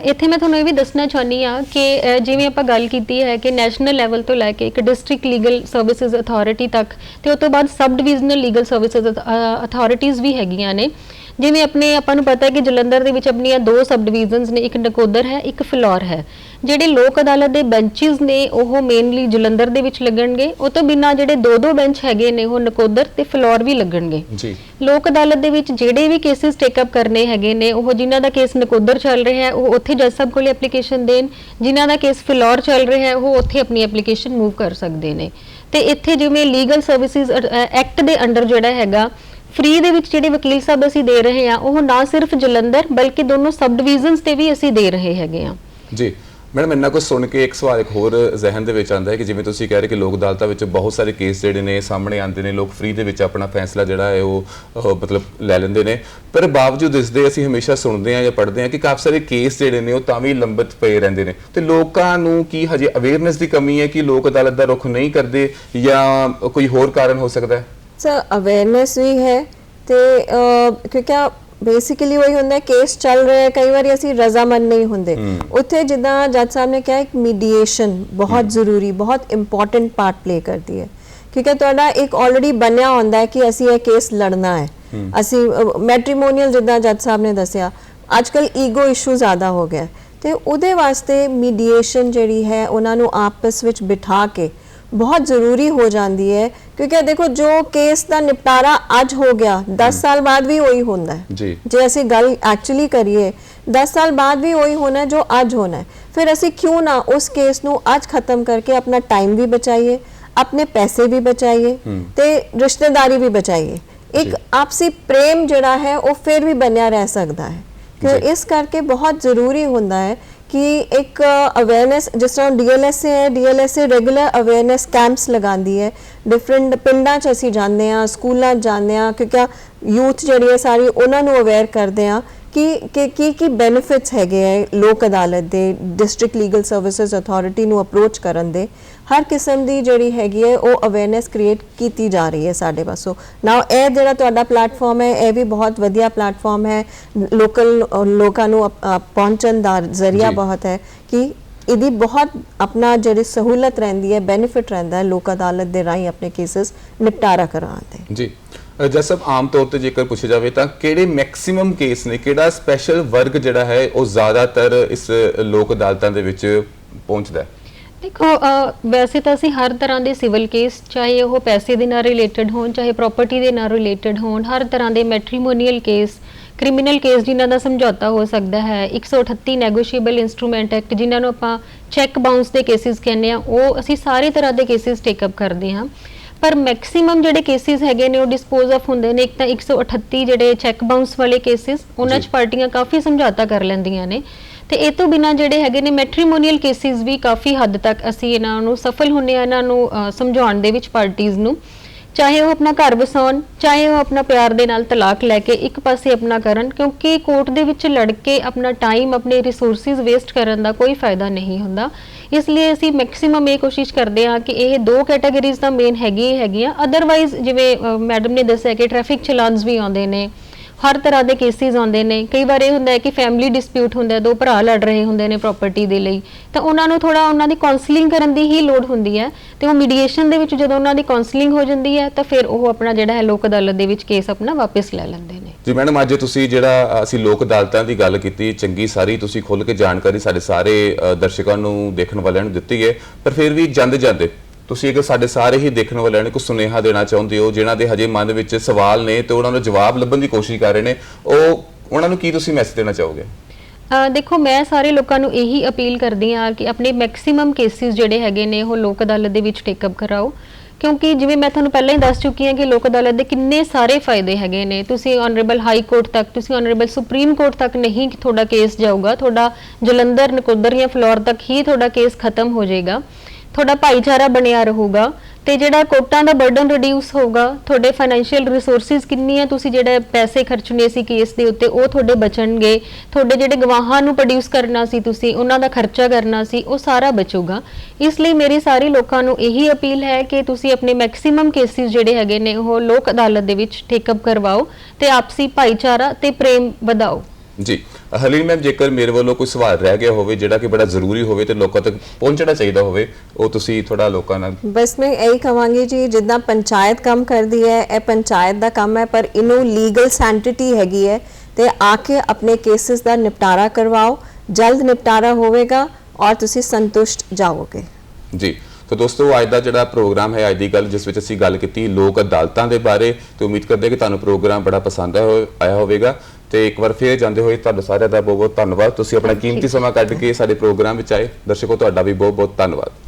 इत्थे मैं तुहानूं ये भी दसना चाहनी हाँ कि जिवें आपां गल कीती है कि नैशनल लैवल तो लैके एक डिस्ट्रिक्ट लीगल सर्विसिज अथॉरिटी तक ते उस तो बाद sub divisional legal services authorities भी हैगियां ने। जिवें अपने आपां नूं पता है कि जलंधर दे विच अपनियां 2 सब डिविजनस ने, एक नकोदर है एक फिलौर है। ਜਿਹੜੇ ਲੋਕ ਅਦਾਲਤ ਦੇ ਬੈਂਚਸ ਨੇ ਉਹ ਮੇਨਲੀ ਜਲੰਧਰ ਦੇ ਵਿੱਚ ਲੱਗਣਗੇ, ਉਹ ਤੋਂ ਬਿਨਾਂ ਜਿਹੜੇ 2-2 ਬੈਂਚ ਹੈਗੇ ਨੇ ਉਹ ਨਕੋਦਰ ਤੇ ਫਲੋਰ ਵੀ ਲੱਗਣਗੇ ਜੀ। ਲੋਕ ਅਦਾਲਤ ਦੇ ਵਿੱਚ ਜਿਹੜੇ ਵੀ ਕੇਸਿਸ ਟੇਕ ਅਪ ਕਰਨੇ ਹੈਗੇ ਨੇ, ਉਹ ਜਿਨ੍ਹਾਂ ਦਾ ਕੇਸ ਨਕੋਦਰ ਚੱਲ ਰਿਹਾ ਹੈ ਉਹ ਉੱਥੇ ਜੱਜ ਸਾਹਿਬ ਕੋਲੇ ਐਪਲੀਕੇਸ਼ਨ ਦੇਣ, ਜਿਨ੍ਹਾਂ ਦਾ ਕੇਸ ਫਲੋਰ ਚੱਲ ਰਿਹਾ ਹੈ ਉਹ ਉੱਥੇ ਆਪਣੀ ਐਪਲੀਕੇਸ਼ਨ ਮੂਵ ਕਰ ਸਕਦੇ ਨੇ। ਤੇ ਇੱਥੇ ਜਿਵੇਂ ਲੀਗਲ ਸਰਵਿਸਿਜ਼ ਐਕਟ ਦੇ ਅੰਡਰ ਜਿਹੜਾ ਹੈਗਾ ਫ੍ਰੀ ਦੇ ਵਿੱਚ ਜਿਹੜੇ ਵਕੀਲ ਸਾਹਿਬ ਅਸੀਂ ਦੇ ਰਹੇ ਹਾਂ ਉਹ ਨਾ ਸਿਰਫ ਜਲੰਧਰ ਬਲਕਿ ਦੋਨੋਂ ਸਬ ਡਿਵੀਜ਼ਨਸ ਤੇ ਵੀ ਅਸੀਂ ਦੇ ਰਹੇ ਹੈਗੇ ਆ ਜੀ। मैडम इन्ना कुछ सुन के एक सवाल एक होर जहन दे विच आंदा है कि जिवें तुसीं कह रहे कि लोक अदालतां विच बहुत सारे केस जिहड़े ने सामने आंदे ने, लोग फ्री दे विच अपना फैसला जिहड़ा है वो मतलब लै लैंदे ने, पर बावजूद इसदे असीं हमेशा सुणदे हां या पढ़दे हां कि काफ़ी सारे केस जिहड़े ने वो तां भी लंबित पए रहिंदे ने, ते लोकां नूं की हजे अवेयरनेस दी कमी है कि लोक अदालत दा रुख नहीं करदे या कोई होर कारण हो सकदा है? सर, अवेयरनेस भी है ते क्योंकि बेसिकली वही होंदा है केस चल रहा है, कई बार असी रजामंद नहीं होंगे उत्थे, जिदा जज साहब ने कहा एक मीडिएशन बहुत जरूरी बहुत इंपॉर्टेंट पार्ट प्ले करती है, क्योंकि तुहाडा एक ऑलरेडी बनया होंदा है कि असी ये केस लड़ना है, असी मैट्रीमोनियल जिदा जज साहब ने दसिया आजकल ईगो इशू ज़्यादा हो गया, तो उहदे वास्ते मीडिएशन जिहड़ी है उन्हां नूं आपस विच बिठा के बहुत ज़रूरी हो जाती है ਕਿਉਂਕਿ ਦੇਖੋ ਜੋ ਕੇਸ ਦਾ ਨਿਪਟਾਰਾ ਅੱਜ ਹੋ ਗਿਆ 10 ਸਾਲ ਬਾਅਦ ਵੀ ਉਹੀ ਹੁੰਦਾ ਹੈ ਜੀ। ਜੇ ਅਸੀਂ ਗੱਲ ਐਕਚੁਅਲੀ ਕਰੀਏ 10 ਸਾਲ ਬਾਅਦ ਵੀ ਉਹੀ ਹੋਣਾ ਹੈ ਜੋ ਅੱਜ ਹੋਣਾ ਹੈ। ਫਿਰ ਅਸੀਂ ਕਿਉਂ ਨਾ ਉਸ ਕੇਸ ਨੂੰ ਅੱਜ ਖਤਮ ਕਰਕੇ ਆਪਣਾ ਟਾਈਮ ਵੀ ਬਚਾਈਏ, ਆਪਣੇ ਪੈਸੇ ਵੀ ਬਚਾਈਏ ਤੇ ਰਿਸ਼ਤੇਦਾਰੀ ਵੀ ਬਚਾਈਏ। ਇੱਕ ਆਪਸੀ ਪ੍ਰੇਮ ਜਿਹੜਾ ਹੈ ਉਹ ਫਿਰ ਵੀ ਬਣਿਆ ਰਹਿ ਸਕਦਾ ਹੈ। ਕਿ ਇਸ ਕਰਕੇ ਬਹੁਤ ਜ਼ਰੂਰੀ ਹੁੰਦਾ ਹੈ कि एक अवेयरनेस जिस तरह DLSA रेगुलर अवेयरनेस कैंप्स लगाती है, डिफरेंट पिंडा च असीं जाते हैं, स्कूलों जाते हैं, क्योंकि यूथ जी है सारी उन्होंने अवेयर करते हैं कि बेनिफिट्स हैगे है लोक अदालत के, डिस्ट्रिक्ट लीगल सर्विसेज अथॉरिटी नूं अप्रोच करन दे। हर किस्म की जिहड़ी हैगी है वो अवेयरनेस क्रिएट की जा रही है साडे पासों। नाउ ਇਹ ਜਿਹੜਾ ਤੁਹਾਡਾ ਪਲੇਟਫਾਰਮ ਹੈ ਇਹ ਵੀ ਬਹੁਤ ਵਧੀਆ ਪਲੇਟਫਾਰਮ ਹੈ, ਲੋਕਲ ਲੋਕਾਂ ਨੂੰ ਪਹੁੰਚਣ ਦਾ ਜ਼ਰੀਆ ਬਹੁਤ ਹੈ ਕਿ ਇਹਦੀ ਬਹੁਤ ਆਪਣਾ ਜਿਹੜੀ ਸਹੂਲਤ ਰਹਿੰਦੀ ਹੈ, ਬੈਨੀਫਿਟ ਰਹਿੰਦਾ ਹੈ ਲੋਕ ਅਦਾਲਤ ਦੇ ਰਾਹੀਂ ਆਪਣੇ ਕੇਸਸ ਨਿਪਟਾਰਾ ਕਰਾਉਣ ਦੇ। ਜੀ ਜੱਜ ਸਾਹਿਬ, ਆਮ ਤੌਰ ਤੇ ਜੇਕਰ ਪੁੱਛਿਆ ਜਾਵੇ ਤਾਂ ਕਿਹੜੇ ਮੈਕਸਿਮਮ ਕੇਸ ਨੇ, ਕਿਹੜਾ ਸਪੈਸ਼ਲ ਵਰਗ ਜਿਹੜਾ ਹੈ ਉਹ ਜ਼ਿਆਦਾਤਰ ਇਸ ਲੋਕ ਅਦਾਲਤਾਂ ਦੇ ਵਿੱਚ ਪਹੁੰਚਦਾ ਹੈ? ਦੇਖੋ ਵੈਸੇ ਤਾਂ ਅਸੀਂ ਹਰ ਤਰ੍ਹਾਂ ਦੇ ਸਿਵਲ ਕੇਸ, ਚਾਹੇ ਉਹ ਪੈਸੇ ਦੇ ਨਾਲ ਰਿਲੇਟਡ ਹੋਣ, ਚਾਹੇ ਪ੍ਰਾਪਰਟੀ ਦੇ ਨਾਲ ਰਿਲੇਟਡ ਹੋਣ, ਹਰ ਤਰ੍ਹਾਂ ਦੇ ਮੈਟਰੀਮੋਨੀਅਲ ਕੇਸ, ਕ੍ਰਿਮੀਨਲ ਕੇਸ ਜਿਨ੍ਹਾਂ ਦਾ ਸਮਝੌਤਾ ਹੋ ਸਕਦਾ ਹੈ, 138 ਨੈਗੋਸ਼ੀਏਬਲ ਇੰਸਟਰੂਮੈਂਟ ਐਕਟ ਜਿਨ੍ਹਾਂ ਨੂੰ ਆਪਾਂ ਚੈੱਕ ਬਾਉਂਸ ਦੇ ਕੇਸਿਸ ਕਹਿੰਦੇ ਆ, ਉਹ ਅਸੀਂ ਸਾਰੇ ਤਰ੍ਹਾਂ ਦੇ ਕੇਸਿਸ ਟੇਕ ਅਪ ਕਰਦੇ ਹਾਂ। ਪਰ ਮੈਕਸਿਮਮ ਜਿਹੜੇ ਕੇਸਿਸ ਹੈਗੇ ਨੇ ਉਹ ਡਿਸਪੋਜ਼ ਆਫ ਹੁੰਦੇ ਨੇ। ਇੱਕ ਤਾਂ 138 ਜਿਹੜੇ ਚੈੱਕ ਬਾਉਂਸ ਵਾਲੇ ਕੇਸਿਸ, ਉਹਨਾਂ 'ਚ ਪਾਰਟੀਆਂ ਕਾਫੀ ਸਮਝੌਤਾ ਕਰ ਲੈਂਦੀਆਂ ਨੇ, ਤੇ ਇਹ ਤੋਂ ਬਿਨਾਂ ਜਿਹੜੇ ਹੈਗੇ ਨੇ ਮੈਟਰੀਮੋਨੀਅਲ ਕੇਸਿਸ ਵੀ ਕਾਫੀ ਹੱਦ ਤੱਕ ਅਸੀਂ ਇਹਨਾਂ ਨੂੰ ਸਫਲ ਹੁੰਦੇ ਆ ਇਹਨਾਂ ਨੂੰ ਸਮਝਾਉਣ ਦੇ ਵਿੱਚ ਪਾਰਟੀਜ਼ ਨੂੰ, ਚਾਹੇ ਉਹ ਆਪਣਾ ਘਰ ਵਸਾਉਣ, ਚਾਹੇ ਉਹ ਆਪਣਾ ਪਿਆਰ ਦੇ ਨਾਲ ਤਲਾਕ ਲੈ ਕੇ ਇੱਕ ਪਾਸੇ ਆਪਣਾ ਕਰਨ, ਕਿਉਂਕਿ ਕੋਰਟ ਦੇ ਵਿੱਚ ਲੜ ਕੇ ਆਪਣਾ ਟਾਈਮ, ਆਪਣੇ ਰਿਸੋਰਸਿਸ ਵੇਸਟ ਕਰਨ ਦਾ ਕੋਈ ਫਾਇਦਾ ਨਹੀਂ ਹੁੰਦਾ। ਇਸ ਲਈ ਅਸੀਂ ਮੈਕਸਿਮਮ ਇਹ ਕੋਸ਼ਿਸ਼ ਕਰਦੇ ਹਾਂ ਕਿ ਇਹ ਦੋ ਕੈਟਾਗਰੀਜ਼ ਤਾਂ ਮੇਨ ਹੈਗੀਆਂ। ਅਦਰਵਾਈਜ਼ ਜਿਵੇਂ ਮੈਡਮ ਨੇ ਦੱਸਿਆ ਕਿ ਟ੍ਰੈਫਿਕ ਚਲਾਨਸ ਵੀ ਆਉਂਦੇ ਨੇ, ਹਰ ਤਰ੍ਹਾਂ ਦੇ ਕੇਸਿਸ ਆਉਂਦੇ ਨੇ। ਕਈ ਵਾਰ ਇਹ ਹੁੰਦਾ ਹੈ ਕਿ ਫੈਮਿਲੀ ਡਿਸਪਿਊਟ ਹੁੰਦਾ, ਦੋ ਭਰਾ ਲੜ ਰਹੇ ਹੁੰਦੇ ਨੇ ਪ੍ਰਾਪਰਟੀ ਦੇ ਲਈ, ਤਾਂ ਉਹਨਾਂ ਨੂੰ ਥੋੜਾ ਉਹਨਾਂ ਦੀ ਕਾਉਂਸਲਿੰਗ ਕਰਨ ਦੀ ਹੀ ਲੋੜ ਹੁੰਦੀ ਹੈ, ਤੇ ਉਹ ਮੀਡੀਏਸ਼ਨ ਦੇ ਵਿੱਚ ਜਦੋਂ ਉਹਨਾਂ ਦੀ ਕਾਉਂਸਲਿੰਗ ਹੋ ਜਾਂਦੀ ਹੈ ਤਾਂ ਫਿਰ ਉਹ ਆਪਣਾ ਜਿਹੜਾ ਹੈ ਲੋਕ ਅਦਾਲਤ ਦੇ ਵਿੱਚ ਕੇਸ ਆਪਣਾ ਵਾਪਸ ਲੈ ਲੈਂਦੇ ਨੇ। ਜੀ ਮੈਡਮ, ਅੱਜ ਤੁਸੀਂ ਜਿਹੜਾ ਅਸੀਂ ਲੋਕ ਅਦਾਲਤਾਂ ਦੀ ਗੱਲ ਕੀਤੀ, ਚੰਗੀ ਸਾਰੀ ਤੁਸੀਂ ਖੁੱਲ੍ਹ ਕੇ ਜਾਣਕਾਰੀ ਸਾਡੇ ਸਾਰੇ ਦਰਸ਼ਕਾਂ ਨੂੰ, ਦੇਖਣ ਵਾਲਿਆਂ ਨੂੰ ਦਿੱਤੀ ਹੈ, ਪਰ ਫਿਰ ਵੀ ਜਾਂਦੇ ਤੁਸੀਂ ਅਗਰ ਸਾਡੇ ਸਾਰੇ ਹੀ ਦੇਖਣ ਵਾਲਿਆਂ ਨੂੰ ਕੋਈ ਸੁਨੇਹਾ ਦੇਣਾ ਚਾਹੁੰਦੇ ਹੋ ਜਿਨ੍ਹਾਂ ਦੇ ਹਜੇ ਮਨ ਵਿੱਚ ਸਵਾਲ ਨੇ ਤੇ ਉਹਨਾਂ ਨੂੰ ਜਵਾਬ ਲੱਭਣ ਦੀ ਕੋਸ਼ਿਸ਼ ਕਰ ਰਹੇ ਨੇ, ਉਹਨਾਂ ਨੂੰ ਕੀ ਤੁਸੀਂ ਮੈਸੇਜ ਦੇਣਾ ਚਾਹੋਗੇ? ਦੇਖੋ, ਮੈਂ ਸਾਰੇ ਲੋਕਾਂ ਨੂੰ ਇਹੀ ਅਪੀਲ ਕਰਦੀ ਹਾਂ ਕਿ ਆਪਣੇ ਮੈਕਸਿਮਮ ਕੇਸਿਸ ਜਿਹੜੇ ਹੈਗੇ ਨੇ ਉਹ ਲੋਕ ਅਦਾਲਤ ਦੇ ਵਿੱਚ ਟੇਕ ਅਪ ਕਰਾਓ, ਕਿਉਂਕਿ ਜਿਵੇਂ ਮੈਂ ਤੁਹਾਨੂੰ ਪਹਿਲਾਂ ਹੀ ਦੱਸ ਚੁੱਕੀ ਹਾਂ ਕਿ ਲੋਕ ਅਦਾਲਤ ਦੇ ਕਿੰਨੇ ਸਾਰੇ ਫਾਇਦੇ ਹੈਗੇ ਨੇ। ਤੁਸੀਂ ਆਨਰੇਬਲ ਹਾਈ ਕੋਰਟ ਤੱਕ, ਤੁਸੀਂ ਆਨਰੇਬਲ ਸੁਪਰੀਮ ਕੋਰਟ ਤੱਕ ਨਹੀਂ ਤੁਹਾਡਾ ਕੇਸ ਜਾਊਗਾ, ਤੁਹਾਡਾ ਜਲੰਧਰ, ਨਕੋਦਰ ਜਾਂ ਫਲੋਰ ਤੱਕ ਹੀ ਤੁਹਾਡਾ ਕੇਸ ਖਤਮ ਹੋ ਜਾਏਗਾ, ਤੁਹਾਡਾ ਭਾਈਚਾਰਾ ਬਣਿਆ ਰਹੂਗਾ, ਤੇ ਜਿਹੜਾ ਕੋਰਟਾਂ ਦਾ ਬਰਡਨ ਰਿਡਿਊਸ ਹੋਊਗਾ, ਤੁਹਾਡੇ ਫਾਈਨੈਂਸ਼ੀਅਲ ਰਿਸੋਰਸਿਸ ਕਿੰਨੀਆਂ ਤੁਸੀਂ ਜਿਹੜੇ ਪੈਸੇ ਖਰਚਣੇ ਸੀ ਕੇਸ ਦੇ ਉੱਤੇ ਉਹ ਤੁਹਾਡੇ ਬਚਣਗੇ, ਤੁਹਾਡੇ ਜਿਹੜੇ ਗਵਾਹਾਂ ਨੂੰ ਪ੍ਰੋਡਿਊਸ ਕਰਨਾ ਸੀ ਤੁਸੀਂ ਉਹਨਾਂ ਦਾ ਖਰਚਾ ਕਰਨਾ ਸੀ ਉਹ ਸਾਰਾ ਬਚੂਗਾ। ਇਸ ਲਈ ਮੇਰੀ ਸਾਰੇ ਲੋਕਾਂ ਨੂੰ ਇਹੀ ਅਪੀਲ ਹੈ ਕਿ ਤੁਸੀਂ ਆਪਣੇ ਮੈਕਸਿਮਮ ਕੇਸਿਸ ਜਿਹੜੇ ਹੈਗੇ ਨੇ ਉਹ ਲੋਕ ਅਦਾਲਤ ਦੇ ਵਿੱਚ ਟੇਕ ਅਪ ਕਰਵਾਓ ਤੇ ਆਪਸੀ ਭਾਈਚਾਰਾ ਤੇ ਪ੍ਰੇਮ ਵਧਾਓ। ਜੀ ਹਲੀਮ ਮੈਮ, ਜੇਕਰ ਮੇਰੇ ਵੱਲੋਂ ਕੋਈ ਸਵਾਲ ਰਹਿ ਗਿਆ ਹੋਵੇ ਜਿਹੜਾ ਕਿ ਬੜਾ ਜ਼ਰੂਰੀ ਹੋਵੇ ਤੇ ਲੋਕਾਂ ਤੱਕ ਪਹੁੰਚਣਾ ਚਾਹੀਦਾ ਹੋਵੇ, ਉਹ ਤੁਸੀਂ ਥੋੜਾ ਲੋਕਾਂ ਨਾਲ। ਬਸ ਮੈਂ ਇਹੀ ਕਹਾਂਗੀ ਜੀ, ਜਿੱਦਾਂ ਪੰਚਾਇਤ ਕੰਮ ਕਰਦੀ ਹੈ, ਇਹ ਪੰਚਾਇਤ ਦਾ ਕੰਮ ਹੈ, ਪਰ ਇਹਨੂੰ ਲੀਗਲ ਸੈਂਟਿਟੀ ਹੈਗੀ ਹੈ, ਤੇ ਆ ਕੇ ਆਪਣੇ ਕੇਸਿਸ ਦਾ ਨਿਪਟਾਰਾ ਕਰਵਾਓ, ਜਲਦ ਨਿਪਟਾਰਾ ਹੋਵੇਗਾ ਔਰ ਤੁਸੀਂ ਸੰਤੁਸ਼ਟ ਜਾਓਗੇ। ਜੀ तो दोस्तों, आज का जो प्रोग्राम है, आज की गल जिस असीं गल की लोक अदालतों के बारे, तो उम्मीद करते कि तुहानूं प्रोग्राम बड़ा पसंद आया होगा। तो एक बार फिर जाते हुए तुहाडा सारिਆਂ ਦਾ बहुत बहुत धन्यवाद, तुसीं अपना कीमती समा कढ के साडे प्रोग्राम विच आए। दर्शकों, तुहाडा भी बहुत बहुत धन्यवाद।